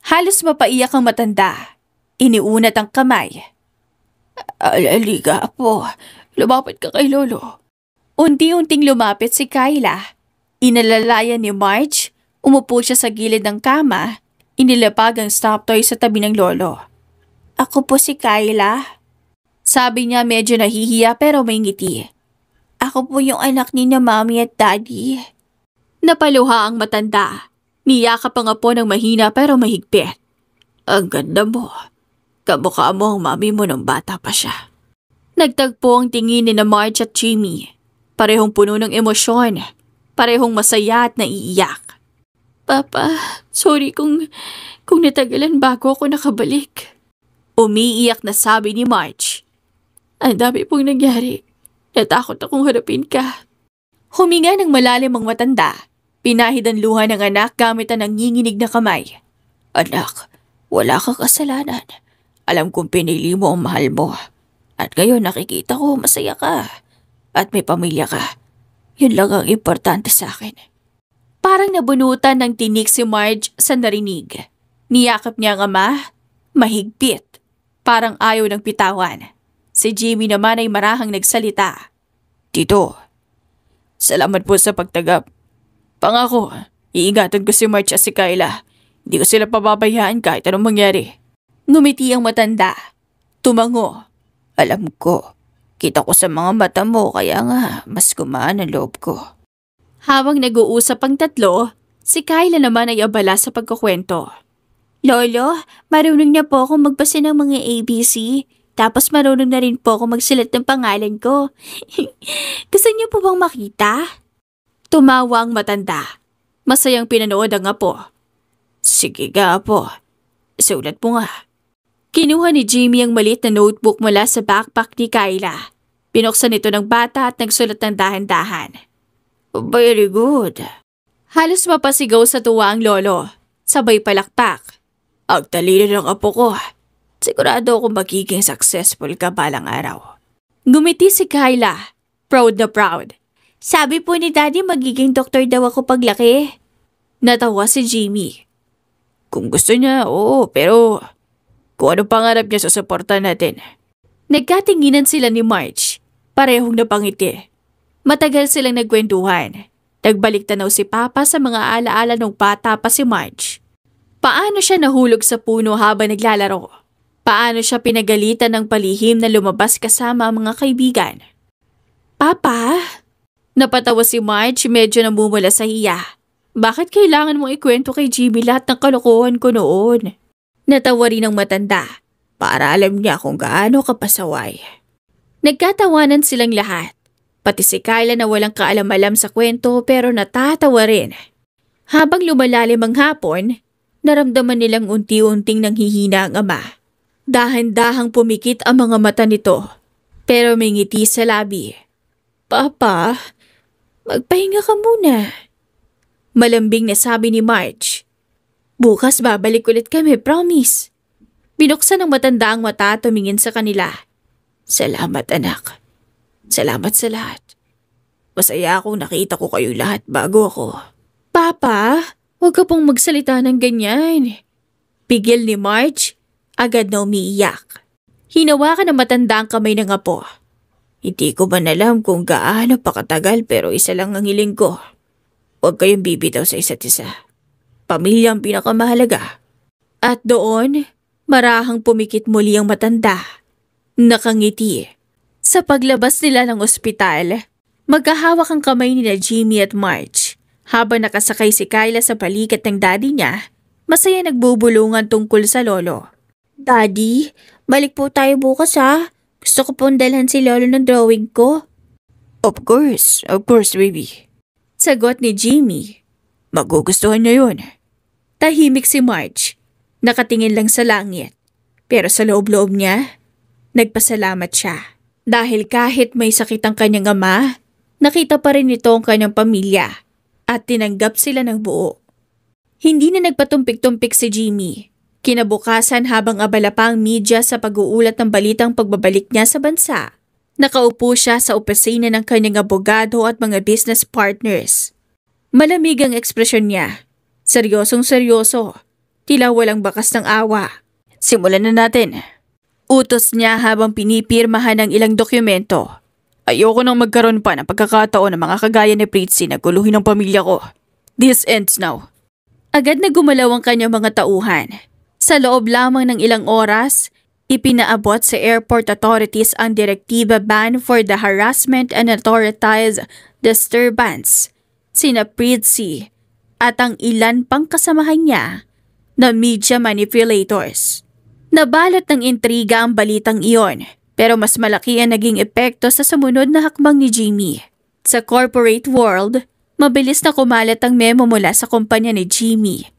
S1: Halos mapaiyak ang matanda. Iniunat ang kamay. Alaliga, apo. Lumapit ka kay Lolo. Unti-unting lumapit si Kyla. Inalalayan ni Marge. Umupo siya sa gilid ng kama. Inilapag ang stuffed toy sa tabi ng lolo. Ako po si Kyla. Sabi niya medyo nahihiya pero may ngiti. Ako po yung anak ni na Mami at Daddy. Napaluha ang matanda. Niyakap ang apo ng mahina pero mahigpit. Ang ganda mo. Kamukha mo ang mami mo nung bata pa siya. Nagtagpo ang tingin ni na Marge at Jimmy. Parehong puno ng emosyon. Parehong masaya at naiiyak. Papa, sorry kung natagalan bago ako nakabalik. Umiiyak na sabi ni Marge. Ang dami pong nangyari. Natakot akong harapin ka. Huminga ng malalim ang matanda. Pinahid ang luha ng anak gamit ang nanginginig na kamay. Anak, wala kang kasalanan. Alam kong pinili mo ang mahal mo. At ngayon nakikita ko masaya ka. At may pamilya ka. Yun lang ang importante sa akin. Parang nabunutan ng tinik si Marge sa narinig. Niyakap niya ang ama, mahigpit. Parang ayaw ng pitawan. Si Jimmy naman ay marahang nagsalita. Tito, salamat po sa pagtagap. Pangako, iingatan ko si Marge at si Kyla. Hindi ko sila pababayaan kahit anong mangyari. Ngumiti ang matanda. Tumango. Alam ko, kita ko sa mga mata mo kaya nga mas gumaan ang loob ko. Habang nag-uusap ang tatlo, si Kyla naman ay abala sa pagkukwento. Lolo, marunong na po akong magbasa ng mga ABC. Tapos marunong na rin po ako magsulat ng pangalan ko. Gusto niyo po bang makita? Tumawa ang matanda. Masayang pinanood ang apo. Sige nga, apo. Sulat mo nga. Kinuha ni Jimmy ang maliit na notebook mula sa backpack ni Kyla. Pinuksan ito ng bata at nagsulat ng dahan-dahan. Very good. Halos mapasigaw sa tuwa ang lolo. Sabay palakpak. Ang talino ng apo ko. Sigurado akong magiging successful ka balang araw. Gumiti si Kyla. proud na proud. Sabi po ni Daddy magiging doktor daw ako paglaki. Natawa si Jimmy.
S2: Kung gusto niya, oo, pero kung ano pangarap niya, susuporta natin.
S1: Nagkatinginan sila ni Marge. Parehong napangiti. Matagal silang nagkwentuhan. Nagbalik tanaw si Papa sa mga alaala nung bata pa si Marge. Paano siya nahulog sa puno habang naglalaro? Paano siya pinagalitan ng palihim na lumabas kasama ang mga kaibigan? Papa? Napatawa si Marge, medyo namumula sa hiya. Bakit kailangan mong ikwento kay Jimmy lahat ng kalokohan ko noon? Natawa rin ang matanda. Para alam niya kung gaano kapasaway. Nagkatawanan silang lahat. Pati si Kyla na walang kaalam-alam sa kwento pero natatawa rin. Habang lumalalim ang hapon, naramdaman nilang unti-unting nanghihina ang ama. Dahan-dahang pumikit ang mga mata nito. Pero may ngiti sa labi. Papa, magpahinga ka muna. Malambing na sabi ni Marge. Bukas babalik ulit kami, promise. Binuksan ng matanda ang mata at tumingin sa kanila. Salamat anak. Salamat sa lahat. Masaya akong nakita ko kayo lahat bago ako. Papa, huwag ka pong magsalita ng ganyan. Pigil ni Marge, agad na umiiyak. Hinawakan ng matanda ang kamay ng apo. Hindi ko ba alam kung gaano pa katagal pero isa lang ang hiling ko. Huwag kayong bibitaw sa isa't isa. Pamilya ang pinakamahalaga. At doon, marahang pumikit muli ang matanda. Nakangiti. Sa paglabas nila ng ospital, magkahawak ang kamay nila Jimmy at Marge. Habang nakasakay si Kyla sa balikat ng daddy niya, masaya nagbubulungan tungkol sa lolo. Daddy, balik po tayo bukas ha. Gusto ko pong dalhan si lolo ng drawing ko.
S2: Of course, baby.
S1: Sagot ni Jimmy.
S2: Magugustuhan niya yun.
S1: Tahimik si Marge. Nakatingin lang sa langit. Pero sa loob-loob niya, nagpasalamat siya. Dahil kahit may sakit ang kanyang ama, nakita pa rin ito ang kanyang pamilya at tinanggap sila ng buo. Hindi na nagpatumpik-tumpik si Jimmy. Kinabukasan habang abala pa ang media sa pag-uulat ng balitang pagbabalik niya sa bansa, nakaupo siya sa opisina ng kanyang abogado at mga business partners. Malamig ang ekspresyon niya. Seryosong-seryoso. Tila walang bakas ng awa.
S2: Simulan na natin.
S1: Utos niya habang pinipirmahan ng ilang dokumento.
S2: Ayoko nang magkaroon pa ng pagkakataon ng mga kagaya ni Pritzy na guluhin ang pamilya ko. This ends now.
S1: Agad na gumalaw ang kanyang mga tauhan. Sa loob lamang ng ilang oras, ipinaabot sa airport authorities ang direktiba ban for the harassment and unauthorized disturbance. Sina Pritzy at ang ilan pang kasamahan niya na media manipulators. Nabalot ng intriga ang balitang iyon, pero mas malaki ang naging epekto sa sumunod na hakbang ni Jimmy. Sa corporate world, mabilis na kumalat ang memo mula sa kumpanya ni Jimmy.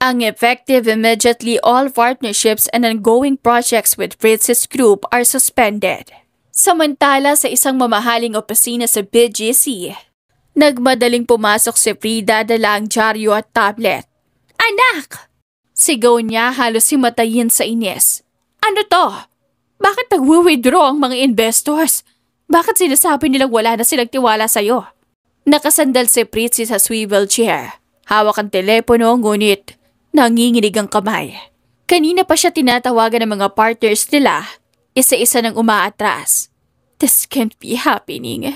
S1: Ang effective immediately all partnerships and ongoing projects with Pritzy's group are suspended. Samantala sa isang mamahaling opisina sa BGC, nagmadaling pumasok si Frida dala ang dyaryo at tablet. Anak! Sigaw niya halos himatayin sa inis. Ano to? Bakit nag-withdraw ang mga investors? Bakit sinasabi nilang wala na silang tiwala sa'yo? Nakasandal si Pritzy sa swivel chair. Hawak ang telepono ngunit nanginginig ang kamay. Kanina pa siya tinatawagan ng mga partners nila, isa-isa nang umaatras. This can't be happening.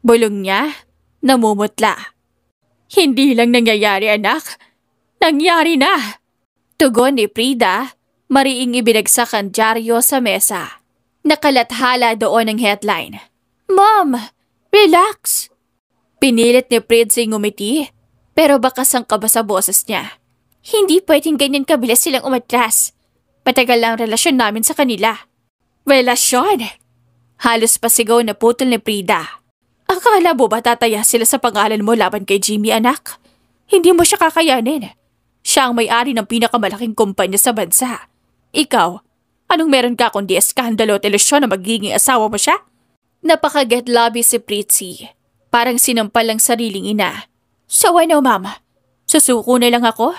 S1: Bulong niya, namumutla. Hindi lang nangyayari anak. Nangyari na! Tugon ni Frida, mariing ibinagsak ang dyaryo sa mesa. Nakalathala doon ang headline. Mom, relax! Pinilit ni Pritzy ngumiti, pero bakas ang kaba sa boses niya. Hindi pwedeng ganyan kabilis silang umatras. Matagal lang relasyon namin sa kanila. Relasyon? Halos pasigaw na putol ni Frida. Akala mo ba tataya sila sa pangalan mo laban kay Jimmy anak? Hindi mo siya kakayanin. Siya ang may-ari ng pinakamalaking kumpanya sa bansa. Ikaw, anong meron ka kundi eskandalo at ilusyon na magiging asawa mo siya? Napaka-get lobby si Pritzy. Parang sinampal ang sariling ina. So ano mama? Susuko na lang ako?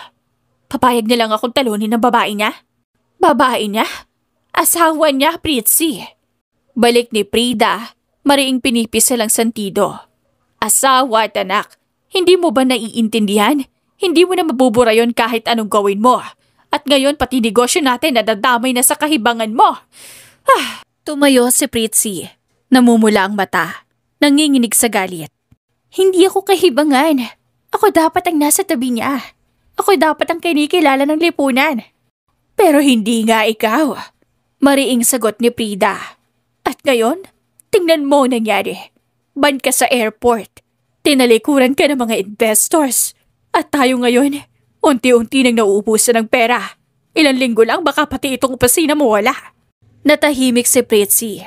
S1: Papayag na lang akong talunin ng babae niya? Babae niya? Asawa niya, Pritzy. Balik ni Frida, Mariing pinipisil ang sentido. Asawa at anak, hindi mo ba naiintindihan? Hindi mo na mabubura yon kahit anong gawin mo. At ngayon pati negosyo natin nadadamay na sa kahibangan mo. Tumayo si Pritzy. Namumula ang mata. Nanginginig sa galit. Hindi ako kahibangan. Ako dapat ang nasa tabi niya. Ako dapat ang kinikilala ng lipunan. Pero hindi nga ikaw. Mariing sagot ni Prida. At ngayon, tingnan mo nangyari. Ban ka sa airport. Tinalikuran ka ng mga investors. At tayo ngayon, unti-unti nang nauubusan ng pera. Ilang linggo lang baka pati itong opisina mo wala. Natahimik si Pritzy.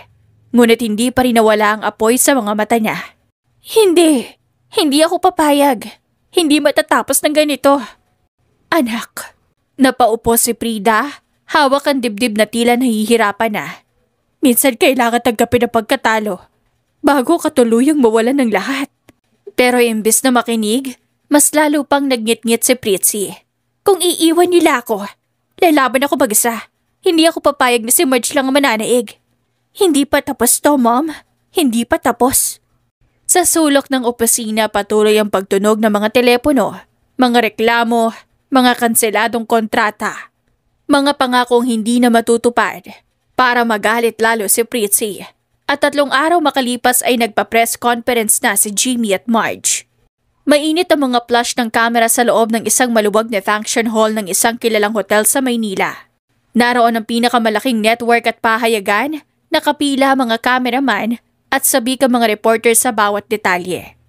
S1: Ngunit hindi pa rin nawala ang apoy sa mga mata niya. Hindi ako papayag. Hindi matatapos ng ganito. Anak, napaupo si Prida. Hawak ang dibdib na tila nahihirapan na. Minsan kailangan tanggapin ang pagkatalo bago ka tuluyang mawalan ng lahat. Pero imbis na makinig, mas lalo pang nagngit-ngit si Pritzy. Kung iiwan nila ako, lalaban ako mag-isa. Hindi ako papayag na si Marge lang ang mananaig. Hindi pa tapos to, Mom. Hindi pa tapos. Sa sulok ng opisina patuloy ang pagtunog ng mga telepono, mga reklamo, mga kanseladong kontrata, mga pangakong hindi na matutupad para magalit lalo si Pritzy. At 3 araw makalipas ay nagpa-press conference na si Jimmy at Marge. Mainit ang mga flash ng kamera sa loob ng isang maluwag na function hall ng isang kilalang hotel sa Maynila. Naroon ang pinakamalaking network at pahayagan, nakapila mga cameraman at sabik ang mga reporter sa bawat detalye.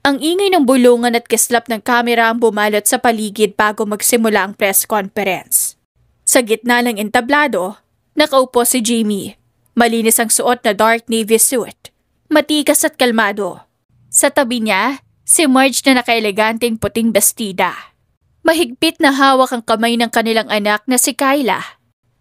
S1: Ang ingay ng bulungan at kislap ng kamera ang bumalot sa paligid bago magsimula ang press conference. Sa gitna ng entablado, nakaupo si Jimmy. Malinis ang suot na dark navy suit. Matikas at kalmado. Sa tabi niya, si Marge na nakaeleganteng puting bestida. Mahigpit na hawak ang kamay ng kanilang anak na si Kyla,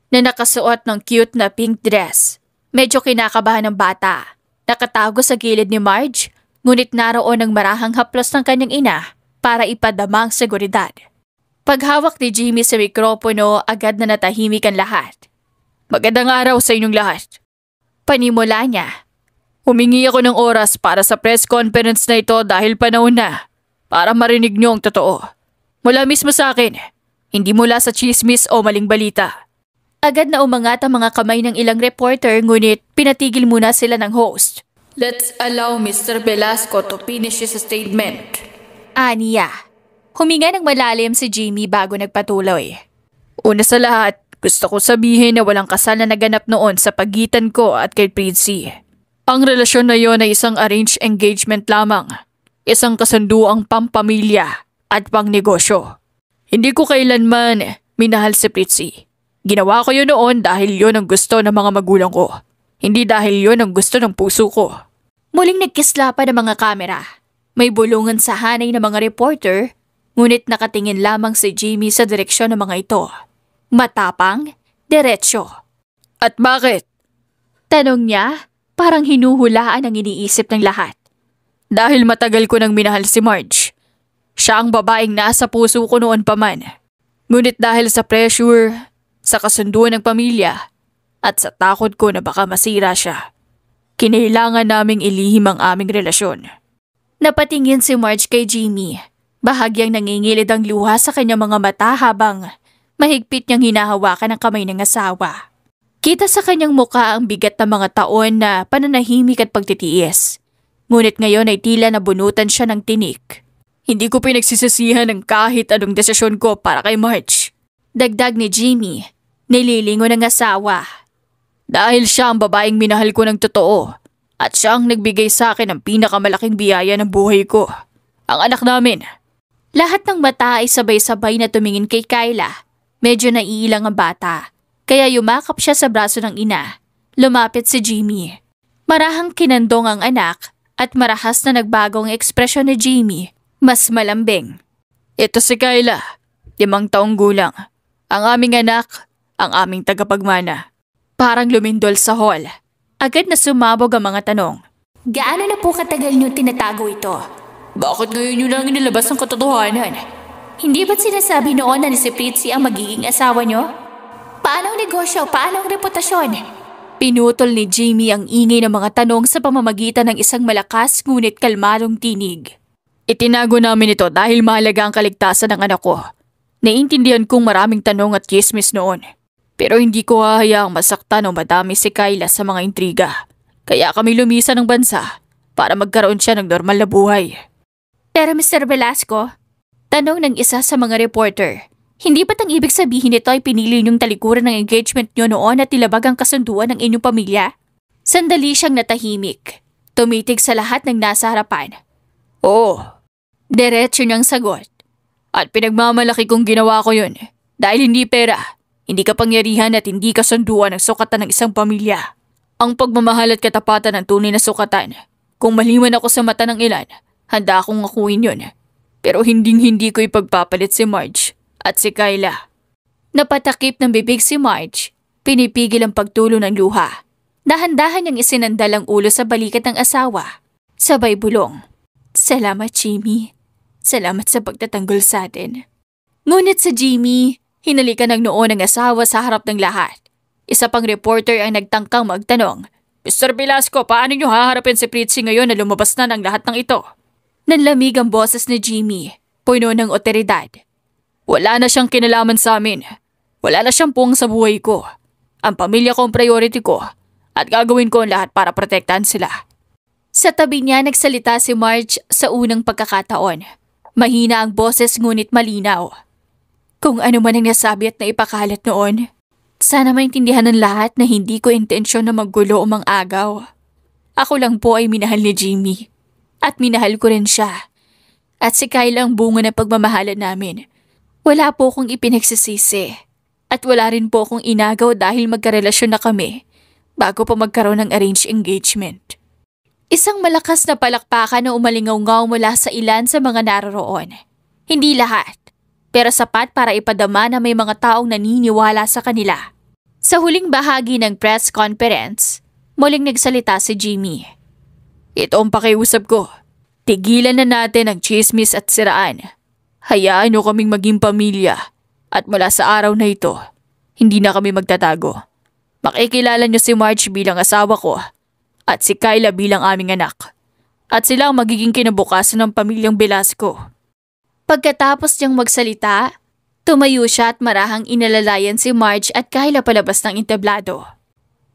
S1: na nakasuot ng cute na pink dress. Medyo kinakabahan ng bata. Nakatago sa gilid ni Marge, ngunit naroon ang marahang haplos ng kanyang ina para ipadama ang seguridad. Paghawak ni Jimmy sa mikropono, agad na natahimik ang lahat. Magandang araw sa inyong lahat. Panimula niya. Humingi ako ng oras para sa press conference na ito dahil panahon na para marinig niyo ang totoo. Mula mismo sa akin, hindi mula sa chismis o maling balita. Agad na umangat ang mga kamay ng ilang reporter ngunit pinatigil muna sila ng host. Let's allow Mr. Velasco to finish his statement. Aniya. Huminga ng malalim si Jimmy bago nagpatuloy. Una sa lahat, gusto ko sabihin na walang kasal na naganap noon sa pagitan ko at kay Pritzy. Ang relasyon na yon ay isang arranged engagement lamang. Isang kasunduang pampamilya at pangnegosyo. Hindi ko kailanman minahal si Pritzy. Ginawa ko yun noon dahil yun ang gusto ng mga magulang ko. Hindi dahil yun ang gusto ng puso ko. Muling nagkislapan ang mga kamera. May bulungan sa hanay ng mga reporter, ngunit nakatingin lamang si Jimmy sa direksyon ng mga ito. Matapang, diretsyo. At bakit? Tanong niya, parang hinuhulaan ang iniisip ng lahat. Dahil matagal ko nang minahal si Marge. Siya ang babaeng nasa puso ko noon pa man. Ngunit dahil sa pressure, sa kasunduan ng pamilya, at sa takot ko na baka masira siya, kinailangan naming ilihim ang aming relasyon. Napatingin si Marge kay Jimmy. Bahagyang nangingilid ang luha sa kanyang mga mata habang mahigpit niyang hinahawakan ang kamay ng asawa. Kita sa kanyang muka ang bigat ng mga taon na pananahimik at pagtitiis. Ngunit ngayon ay tila nabunutan siya ng tinik. Hindi ko pinagsisisihan ng kahit anong desisyon ko para kay Marge. Dagdag ni Jimmy, nililingon ng asawa. Dahil siya ang babaeng minahal ko ng totoo at siya ang nagbigay sa akin ng pinakamalaking biyaya ng buhay ko. Ang anak namin. Lahat ng mata ay sabay-sabay na tumingin kay Kyla. Medyo naiilang ang bata, kaya yumakap siya sa braso ng ina. Lumapit si Jimmy. Marahang kinandong ang anak at marahas na nagbago ang ekspresyon ni Jimmy. Mas malambing. Ito si Kyla, 5 taong gulang. Ang aming anak, ang aming tagapagmana. Parang lumindol sa hall. Agad na sumabog ang mga tanong. Gaano na po katagal niyo tinatago ito? Bakit ngayon niyo lang inilabas ang katotohanan? Hindi ba't sinasabi noon na si Pritzy ang magiging asawa niyo? Paano ang negosyo? Paano ang reputasyon? Pinutol ni Jimmy ang ingay ng mga tanong sa pamamagitan ng isang malakas ngunit kalmadong tinig.
S2: Itinago namin ito dahil mahalaga ang kaligtasan ng anak ko. Naiintindihan kong maraming tanong at chismis noon. Pero hindi ko hahayaang masaktan o madami si Kyla sa mga intriga. Kaya kami lumisan ng bansa para magkaroon siya ng normal na buhay.
S1: Pero Mr. Velasco, tanong ng isa sa mga reporter, hindi ba't ang ibig sabihin nito ay pinili niyong talikuran ng engagement niyo noon at tilabag ang kasunduan ng inyong pamilya? Sandali siyang natahimik. Tumitig sa lahat ng nasa harapan.
S2: Oo.
S1: Diretso niyang sagot.
S2: At pinagmamalaki kong ginawa ko yun. Dahil hindi pera, hindi kapangyarihan at hindi kasunduan ang sukatan ng isang pamilya. Ang pagmamahal at katapatan ng tunay na sukatan. Kung maliwan ako sa mata ng ilan, handa akong akuin yun. Pero hindi ko ipagpapalit si Marge at si Kyla.
S1: Napatakip ng bibig si Marge. Pinipigil ang pagtulo ng luha. Dahan-dahan niyang isinandal ang ulo sa balikat ng asawa. Sabay bulong. Salamat, Jimmy. Salamat sa pagtatanggol sa atin. Ngunit sa Jimmy, hinalikan ng noo ng asawa sa harap ng lahat. Isa pang reporter ang nagtangkang magtanong, Mr. Velasco, paano niyo haharapin si Pritzy ngayon na lumabas na ng lahat ng ito? Nanlamig ang boses ni Jimmy, puno ng otoridad.
S2: Wala na siyang kinalaman sa amin. Wala na siyang puwang sa buhay ko. Ang pamilya ko ang priority ko at gagawin ko ang lahat para protektahan sila.
S1: Sa tabi niya nagsalita si Marge sa unang pagkakataon. Mahina ang boses ngunit malinaw. Kung ano man ang nasabi at naipakalat noon, sana maintindihan ng lahat na hindi ko intensyon na maggulo o mang-agaw. Ako lang po ay minahal ni Jimmy. At minahal ko rin siya. At si Kyla ang bunga ng pagmamahalan namin. Wala po akong ipinagsisisi. At wala rin po akong inagaw dahil magkarelasyon na kami bago pa magkaroon ng arranged engagement. Isang malakas na palakpakan na umalingaw-ngaw mula sa ilan sa mga naroroon. Hindi lahat, pero sapat para ipadama na may mga taong naniniwala sa kanila. Sa huling bahagi ng press conference, muling nagsalita si Jimmy.
S2: Ito ang pakiusap ko. Tigilan na natin ang chismis at siraan. Hayaan niyo kaming maging pamilya. At mula sa araw na ito, hindi na kami magtatago. Makikilala niyo si Marge bilang asawa ko at si Kyla bilang aming anak. At sila ang magiging kinabukasan ng pamilyang Velasco.
S1: Pagkatapos niyang magsalita, tumayo siya at marahang inalalayan si Marge at Kyla palabas ng entablado.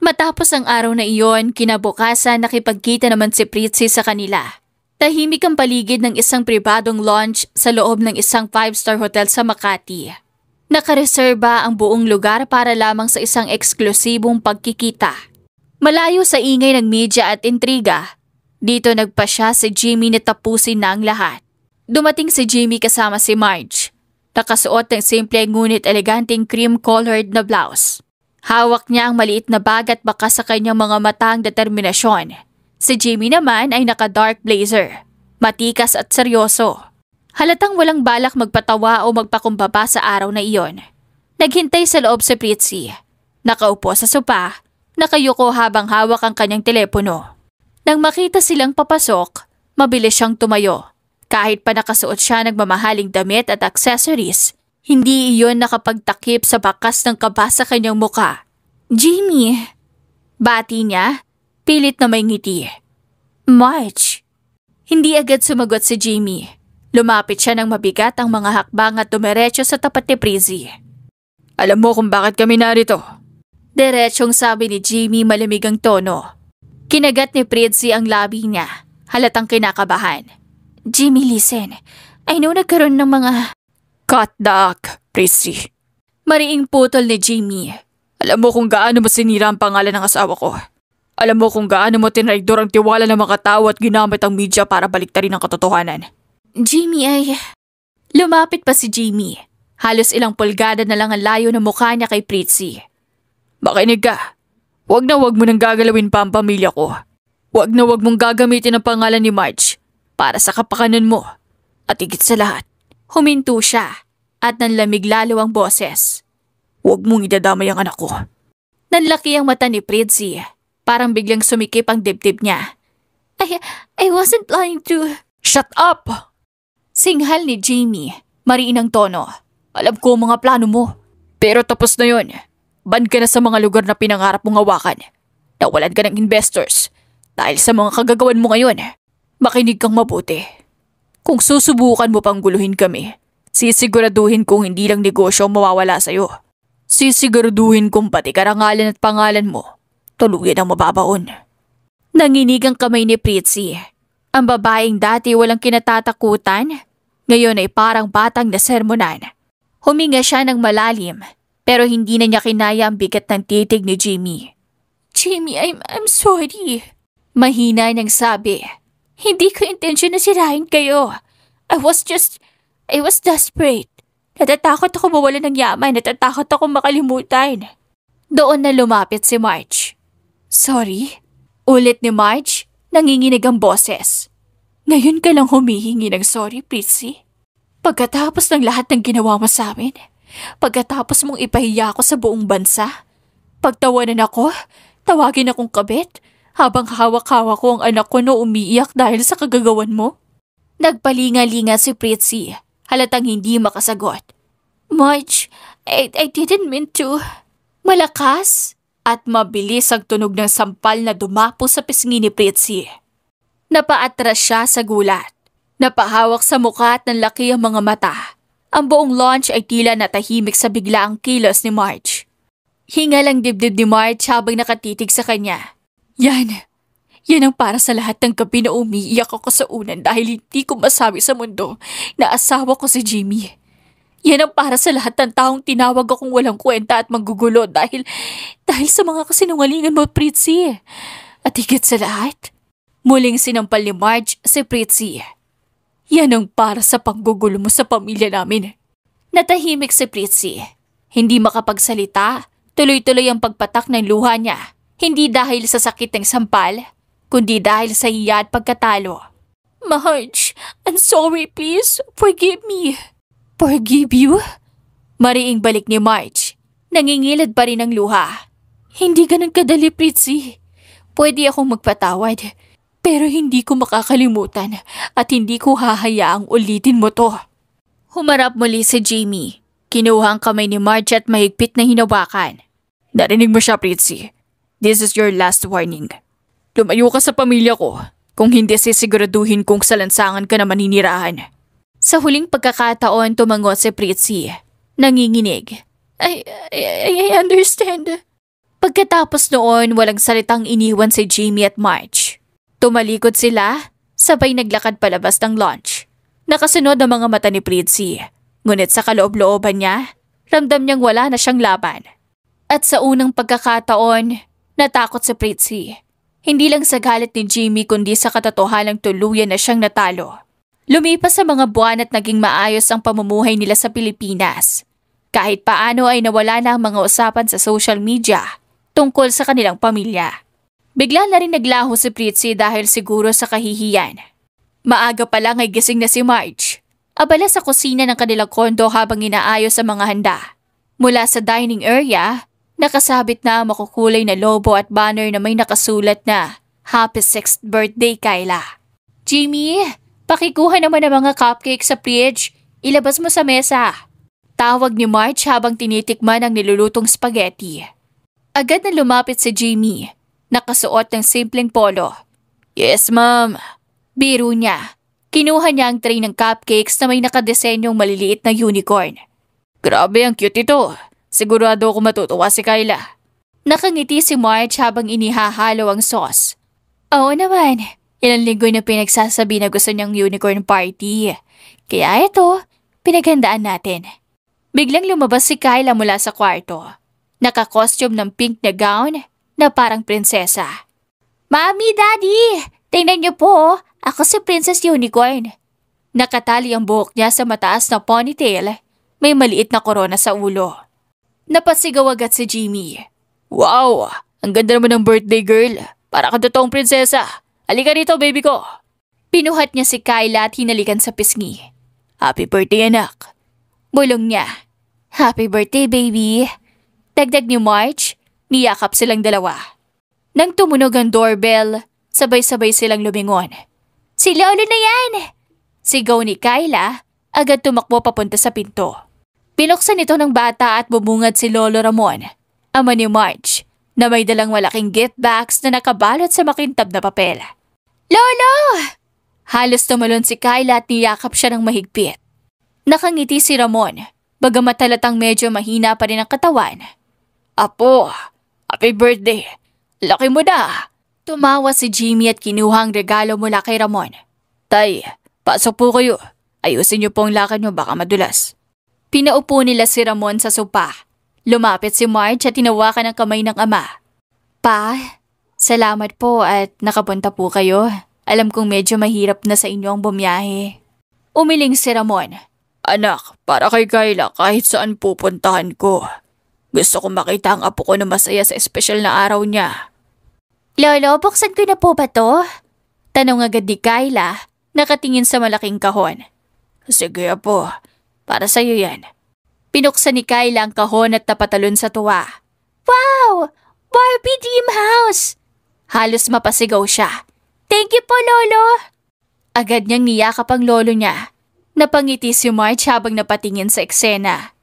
S1: Matapos ang araw na iyon, kinabukasan nakipagkita naman si Pritzy sa kanila. Tahimik ang paligid ng isang pribadong lounge sa loob ng isang 5-star hotel sa Makati. Nakareserba ang buong lugar para lamang sa isang eksklusibong pagkikita. Malayo sa ingay ng media at intriga, dito nagpasya si Jimmy na tapusin na ang lahat. Dumating si Jimmy kasama si Marge. Nakasuot ng simple ngunit eleganteng cream-colored na blouse. Hawak niya ang maliit na bag at bakas sa kanyang mga mata ang determinasyon. Si Jimmy naman ay naka-dark blazer, matikas at seryoso. Halatang walang balak magpatawa o magpakumbaba sa araw na iyon. Naghintay sa loob si Pritzy. Nakaupo sa sopa, nakayuko habang hawak ang kanyang telepono. Nang makita silang papasok, mabilis siyang tumayo. Kahit pa nakasuot siya ng mamahaling damit at accessories, hindi iyon nakapagtakip sa bakas ng kaba sa kanyang muka. Jimmy! Bati niya, pilit na may ngiti. Marge! Hindi agad sumagot si Jimmy. Lumapit siya ng mabigat ang mga hakbang at dumiretso sa tapat ni Pritzy.
S2: Alam mo kung bakit kami narito?
S1: Diretsong sabi ni Jimmy malamig ang tono. Kinagat ni Pritzy ang labi niya, halatang kinakabahan. Jimmy, listen. I know nagkaroon ng mga...
S2: Cut the act, Pritzy.
S1: Mariing putol ni Jimmy.
S2: Alam mo kung gaano mo sinira ang pangalan ng asawa ko. Alam mo kung gaano mo tinraidor ang tiwala ng mga tao at ginamit ang media para baliktarin ang katotohanan.
S1: Jimmy ay... Lumapit pa si Jimmy. Halos ilang pulgada na lang ang layo ng mukha niya kay Pritzy.
S2: Makinig ka. Huwag na huwag mo nang gagalawin pa ang pamilya ko. Huwag na huwag mong gagamitin ang pangalan ni Marge para sa kapakanan mo. At higit sa lahat,
S1: huminto siya at nanlamig lalo ang boses.
S2: Huwag mong idadamay ang anak ko.
S1: Nanlaki ang mata ni Pritzy. Parang biglang sumikip ang dibdib niya. I wasn't planning to...
S2: Shut up!
S1: Singhal ni Jimmy, mariin ang tono.
S2: Alam ko ang mga plano mo. Pero tapos na yon. Ban ka na sa mga lugar na pinangarap mong hawakan. Nawalan ka ng investors dahil sa mga kagagawan mo ngayon. Makinig kang mabuti. Kung susubukan mo pang guluhin kami, sisiguraduhin kong hindi lang negosyo ang mawawala sa'yo. Sisiguraduhin kong pati karangalan at pangalan mo tuluyan ang mababaon.
S1: Nanginig ang kamay ni Pritzy. Ang babaeng dati walang kinatatakutan, ngayon ay parang batang nasermonan. Huminga siya ng malalim, pero hindi na niya kinaya ang bigat ng titig ni Jimmy. Jimmy, I'm sorry. Mahina niyang sabi. Hindi ko intensyon na sirahin kayo. I was desperate. Natatakot ako mawala ng yaman, natatakot ako makalimutan. Doon na lumapit si Marge. Sorry? Ulit ni Marge, nanginginig ang boses. Ngayon ka lang humihingi ng sorry, Pritzy. Pagkatapos ng lahat ng ginawa mo sa amin, pagkatapos mong ipahiya ako sa buong bansa, pagtawanan ako, tawagin akong kabit, habang hawak-hawak ko ang anak ko na umiiyak dahil sa kagagawan mo. Nagpalinga-linga si Pritzy, halatang hindi makasagot. Marge, I didn't mean to. Malakas at mabilis ang tunog ng sampal na dumapo sa pisngi ni Pritzy. Napaatras siya sa gulat. Napahawak sa mukha at nanlaki ang mga mata. Ang buong launch ay tila natahimik sa biglaang kilos ni Marge. Hingal ang dibdib ni Marge habang nakatitig sa kanya. Yan ang para sa lahat ng gabi na umiiyak ako sa unan dahil hindi ko masabi sa mundo na asawa ko si Jimmy. Yan ang para sa lahat ng taong tinawag akong walang kwenta at manggugulo dahil sa mga kasinungalingan mo, Pritzy. At higit sa lahat, muling sinampal ni Marge si Pritzy. Yan ang para sa panggugulo mo sa pamilya namin. Natahimik si Pritzy. Hindi makapagsalita, tuloy-tuloy ang pagpatak ng luha niya. Hindi dahil sa sakit ng sampal, kundi dahil sa hiya at pagkatalo. Marge, I'm sorry, please. Forgive me. Forgive you? Mariing balik ni Marge. Nangingilad pa rin ang luha. Hindi ganun kadali, Pritzy. Pwede akong magpatawad, pero hindi ko makakalimutan at hindi ko hahayaang ulitin mo to. Humarap muli si Jimmy. Kinuha ang kamay ni Marge at mahigpit na hinawakan.
S2: Narinig mo siya, Pritzy. This is your last warning. Lumayo ka sa pamilya ko. Kung hindi, sisiguraduhin kong salansangan ka na maninirahan.
S1: Sa huling pagkakataon, tumango si Pritzy. Nanginginig. I understand. Pagkatapos noon, walang salitang iniwan si Jimmy at Marge. Tumalikod sila, sabay naglakad palabas ng launch. Nakasunod ang mga mata ni Pritzy. Ngunit sa kaloob-looban niya, ramdam niyang wala na siyang laban. At sa unang pagkakataon, natakot si Pritzy. Hindi lang sa galit ni Jimmy kundi sa katotohanang tuluyan na siyang natalo. Lumipas sa mga buwan at naging maayos ang pamumuhay nila sa Pilipinas. Kahit paano ay nawala na ang mga usapan sa social media tungkol sa kanilang pamilya. Bigla na rin naglaho si Pritzy dahil siguro sa kahihiyan. Maaga pa lang ay gising na si Marge. Abala sa kusina ng kanilang kondo habang inaayos ang mga handa. Mula sa dining area, nakasabit na ang makukulay na lobo at banner na may nakasulat na Happy 6th Birthday, Kyla. Jimmy, pakikuha naman ang mga cupcake sa fridge. Ilabas mo sa mesa. Tawag ni Marge habang tinitikman ang nilulutong spaghetti. Agad na lumapit si Jimmy, nakasuot ng simpleng polo.
S2: Yes, ma'am.
S1: Biro niya. Kinuha niya ang tray ng cupcakes na may nakadesenyong maliliit na unicorn.
S2: Grabe, ang cute ito. Sigurado ako matutuwa si Kyla.
S1: Nakangiti si Marge habang inihahalo ang sauce. Oo naman. Ilang linggo na pinagsasabi na gusto niyang unicorn party. Kaya ito, pinaghandaan natin. Biglang lumabas si Kyla mula sa kwarto. Naka-costume ng pink na gown na parang prinsesa. Mami, Daddy! Tingnan niyo po, ako si Princess Unicorn. Nakatali ang buhok niya sa mataas na ponytail. May maliit na korona sa ulo. Napasigaw agad si Jimmy.
S2: Wow! Ang ganda naman ng birthday girl. Para ka totoong prinsesa. Halika rito, baby ko.
S1: Pinuhat niya si Kyla at hinalikan sa pisngi.
S2: Happy birthday, anak.
S1: Bulong niya. Happy birthday, baby. Dagdag ni Marge, niyakap silang dalawa. Nang tumunog ang doorbell, sabay-sabay silang lumingon. Si Lolo na yan! Sigaw ni Kyla, agad tumakbo papunta sa pinto. Pinuksan ito ng bata at bumungad si Lolo Ramon, ama ni Marge.
S2: na may dalang malaking gift bags na nakabalot sa makintab na papel. Lolo! Halos tumalon si Kyla at niyakap siya ng mahigpit. Nakangiti si Ramon, bagamat halatang medyo mahina pa rin ang katawan. Apo, happy birthday! Laki mo na! Tumawa si Jimmy at kinuha ang regalo mula kay Ramon. Tay, pasok po kayo. Ayusin niyo po ang lakad niyo, baka madulas. Pinaupo nila si Ramon sa sopa. Lumapit si Marge at tinawakan ang kamay ng ama. Pa, salamat po at nakapunta po kayo. Alam kong medyo mahirap na sa inyo ang bumiyahe. Umiling si Ramon. Anak, para kay Kyla kahit saan pupuntahan ko. Gusto kong makita ang apo ko na masaya sa espesyal na araw niya. Lolo, buksan ko na po ba to? Tanong agad ni Kyla, nakatingin sa malaking kahon. Sige apo, para sa'yo yan. Pinuksan ni Kyla ang kahon at napatalon sa tuwa. Wow! Barbie Dream House! Halos mapasigaw siya. Thank you po, Lolo! Agad niyang niyakap ang lolo niya. Napangiti si Marge habang napatingin sa eksena.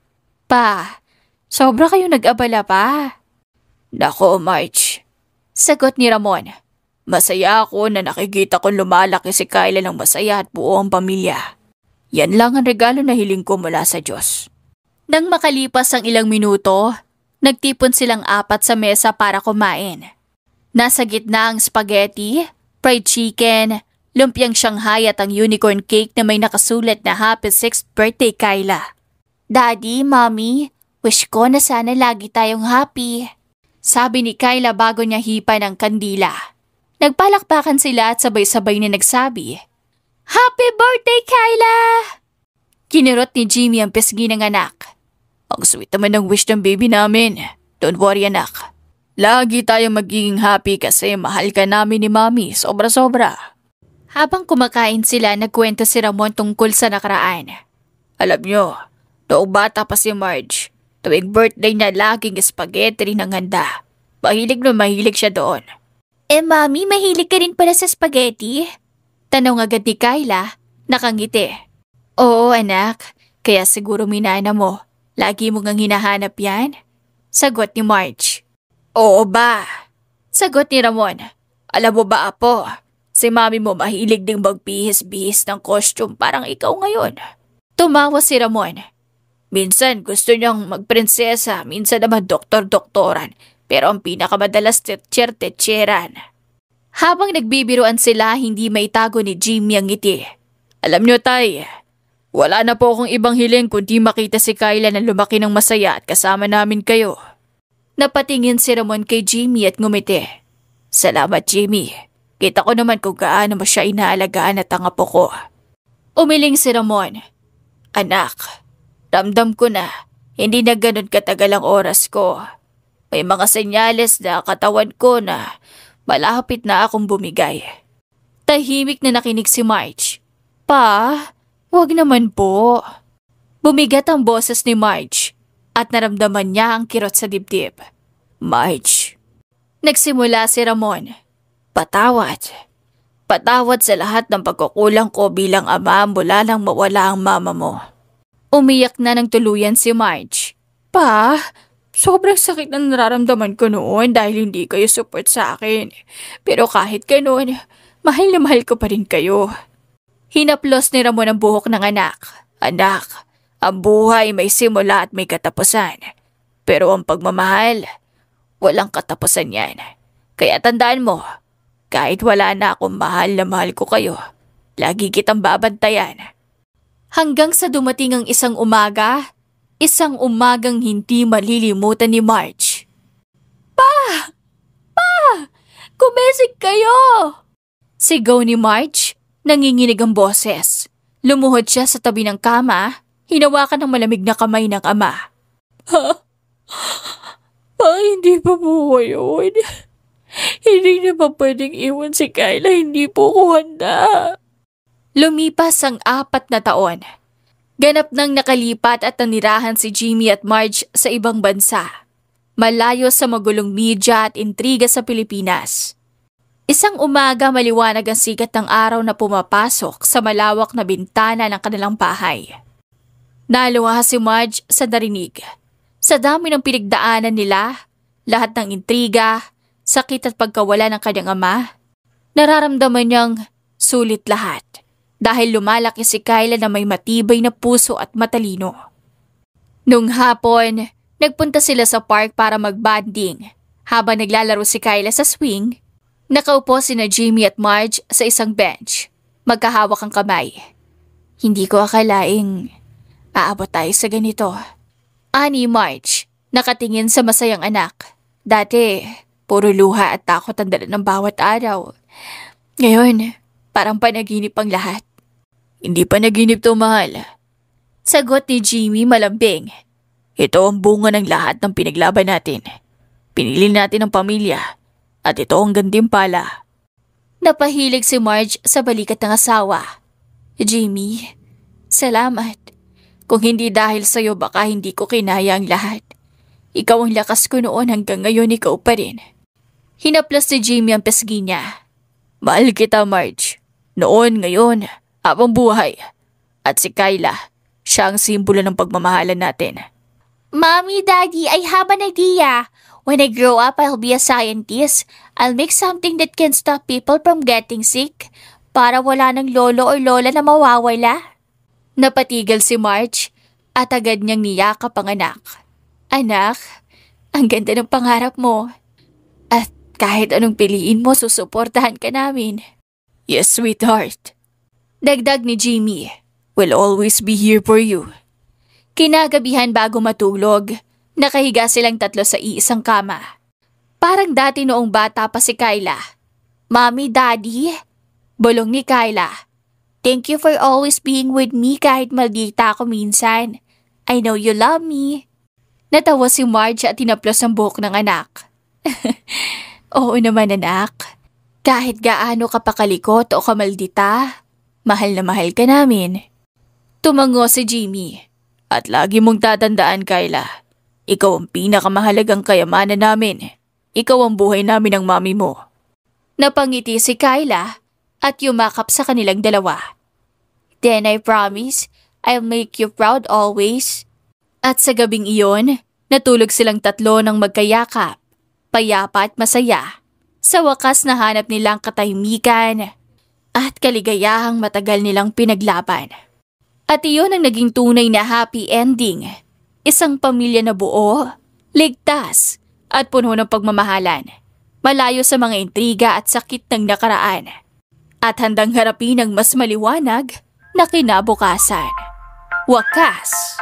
S2: Pa, sobra kayo nag-abala pa. Nako, Marge. Sagot ni Ramon. Masaya ako na nakikita kong lumalaki si Kyla ng masaya at buo ang pamilya. Yan lang ang regalo na hiling ko mula sa Diyos. Nang makalipas ang ilang minuto, nagtipon silang apat sa mesa para kumain. Nasa gitna ang spaghetti, fried chicken, lumpiang Shanghai at ang unicorn cake na may nakasulat na Happy 6th Birthday, Kyla. Daddy, Mommy, wish ko na sana lagi tayong happy. Sabi ni Kyla bago niya hipa ng kandila. Nagpalakpakan sila at sabay-sabay na nagsabi, Happy birthday, Kyla! Kinurot ni Jimmy ang pisngi ng anak. Ang sweet naman ng wish ng baby namin. Don't worry, anak. Lagi tayong magiging happy kasi mahal ka namin ni Mami, sobra-sobra. Habang kumakain sila, nagkwento si Ramon tungkol sa nakaraan. Alam nyo, noong bata pa si Marge, tuwing birthday niya laging spaghetti rin ang handa. Mahilig siya doon. Mami, mahilig ka rin pala sa spaghetti? Tanong agad ni Kyla, nakangiti. Oo, anak. Kaya siguro minana mo. Lagi mo ngang hinahanap yan? Sagot ni Marge. Oo ba? Sagot ni Ramon. Alam mo ba, apo? Si Mami mo mahilig ding magbihis-bihis ng costume parang ikaw ngayon. Tumawa si Ramon. Minsan gusto niyang magprinsesa, minsan naman doktor-doktoran, pero ang pinakamadalas teacher-teacheran. Habang nagbibiruan sila, hindi maitago ni Jimmy ang ngiti. Alam niyo, Tay, wala na po akong ibang hiling kundi makita si Kyla na lumaki ng masaya at kasama namin kayo. Napatingin si Ramon kay Jimmy at ngumiti. Salamat, Jimmy. Kita ko naman kung gaano mo siya inaalagaan at ang apo ko. Umiling si Ramon. Anak, ramdam ko na, hindi na ganun katagal ang oras ko. May mga senyales na katawan ko na malapit na akong bumigay. Tahimik na nakinig si Marge. Pa, wag naman po. Bumigat ang boses ni Marge at naramdaman niya ang kirot sa dibdib. Marge. Nagsimula si Ramon. Patawad. Patawad sa lahat ng pagkukulang ko bilang ama mula nang mawala ang mama mo. Umiyak na ng tuluyan si Marge. Pa, sobrang sakit na nararamdaman ko noon dahil hindi kayo support sa akin. Pero kahit ganoon, mahal na mahal ko pa rin kayo. Hinaplos ni Ramon ang buhok ng anak. Anak, ang buhay may simula at may katapusan. Pero ang pagmamahal, walang katapusan yan. Kaya tandaan mo, kahit wala na akong mahal na mahal ko kayo, lagi kitang babantayan. Hanggang sa dumating ang isang umagang hindi malilimutan ni Marge. Pa! Pa! Kumisig kayo! Sigaw ni Marge, nanginginig ang boses. Lumuhod siya sa tabi ng kama, hinawakan ng malamig na kamay ng ama. Pa, hindi pa po yun. Hindi na pa pwedeng iwan si Kyla, hindi po ko handa. Lumipas ang 4 na taon. Ganap nang nakalipat at nanirahan si Jimmy at Marge sa ibang bansa. Malayo sa magulong media at intriga sa Pilipinas. Isang umaga maliwanag ang sikat ng araw na pumapasok sa malawak na bintana ng kanilang bahay. Naluha si Marge sa narinig. Sa dami ng pinagdaanan nila, lahat ng intriga, sakit at pagkawala ng kanyang ama, nararamdaman niyang sulit lahat dahil lumalaki si Kyla na may matibay na puso at matalino. Nung hapon, nagpunta sila sa park para mag-bonding. Habang naglalaro si Kyla sa swing, nakaupo sina Jimmy at Marge sa isang bench, magkahawak ang kamay. Hindi ko akalaing aabot tayo sa ganito. Ani Marge, nakatingin sa masayang anak. Dati, puro luha at takot ang dala ng bawat araw. Ngayon, parang panaginip ang lahat. Hindi panaginip to, mahal. Sagot ni Jimmy malambing. Ito ang bunga ng lahat ng pinaglaban natin. Pinili natin ang pamilya at ito ang gantimpala. Napahilig si Marge sa balikat ng asawa. Jimmy, salamat. Kung hindi dahil sa'yo baka hindi ko kinaya ang lahat. Ikaw ang lakas ko noon hanggang ngayon ikaw pa rin. Hinaplas ni Jimmy ang pesgi niya. Mahal kita, Marge. Noon, ngayon, habang buhay. At si Kyla, siya ang simbolo ng pagmamahalan natin. Mommy, Daddy, I have an idea. When I grow up, I'll be a scientist. I'll make something that can stop people from getting sick para wala ng lolo o lola na mawawala. Napatigil si Marge at agad niyang niyakap ang anak. Anak, ang ganda ng pangarap mo. At kahit anong piliin mo, susuportahan ka namin. Yes, sweetheart. Dagdag ni Jimmy, we'll always be here for you. Kinagabihan bago matulog, nakahiga silang tatlo sa iisang kama. Parang dati noong bata pa si Kyla. Mommy, Daddy, bulong ni Kyla. Thank you for always being with me kahit maldita ako minsan. I know you love me. Natawa si Marge at tinaplos ang buhok ng anak. Oo naman, anak. Kahit gaano ka pakalikot o kamaldita, mahal na mahal ka namin. Tumango si Jimmy. At lagi mong tatandaan, Kyla. Ikaw ang pinakamahalagang kayamanan namin. Ikaw ang buhay namin ng mami mo. Napangiti si Kyla at yumakap sa kanilang dalawa. Then I promise, I'll make you proud always. At sa gabing iyon, natulog silang tatlo ng magkayakap, payapa at masaya. Sa wakas nahanap nilang katahimikan at kaligayahang matagal nilang pinaglaban. At iyon ang naging tunay na happy ending. Isang pamilya na buo, ligtas at puno ng pagmamahalan. Malayo sa mga intriga at sakit ng nakaraan. At handang harapin ang mas maliwanag na kinabukasan. Wakas!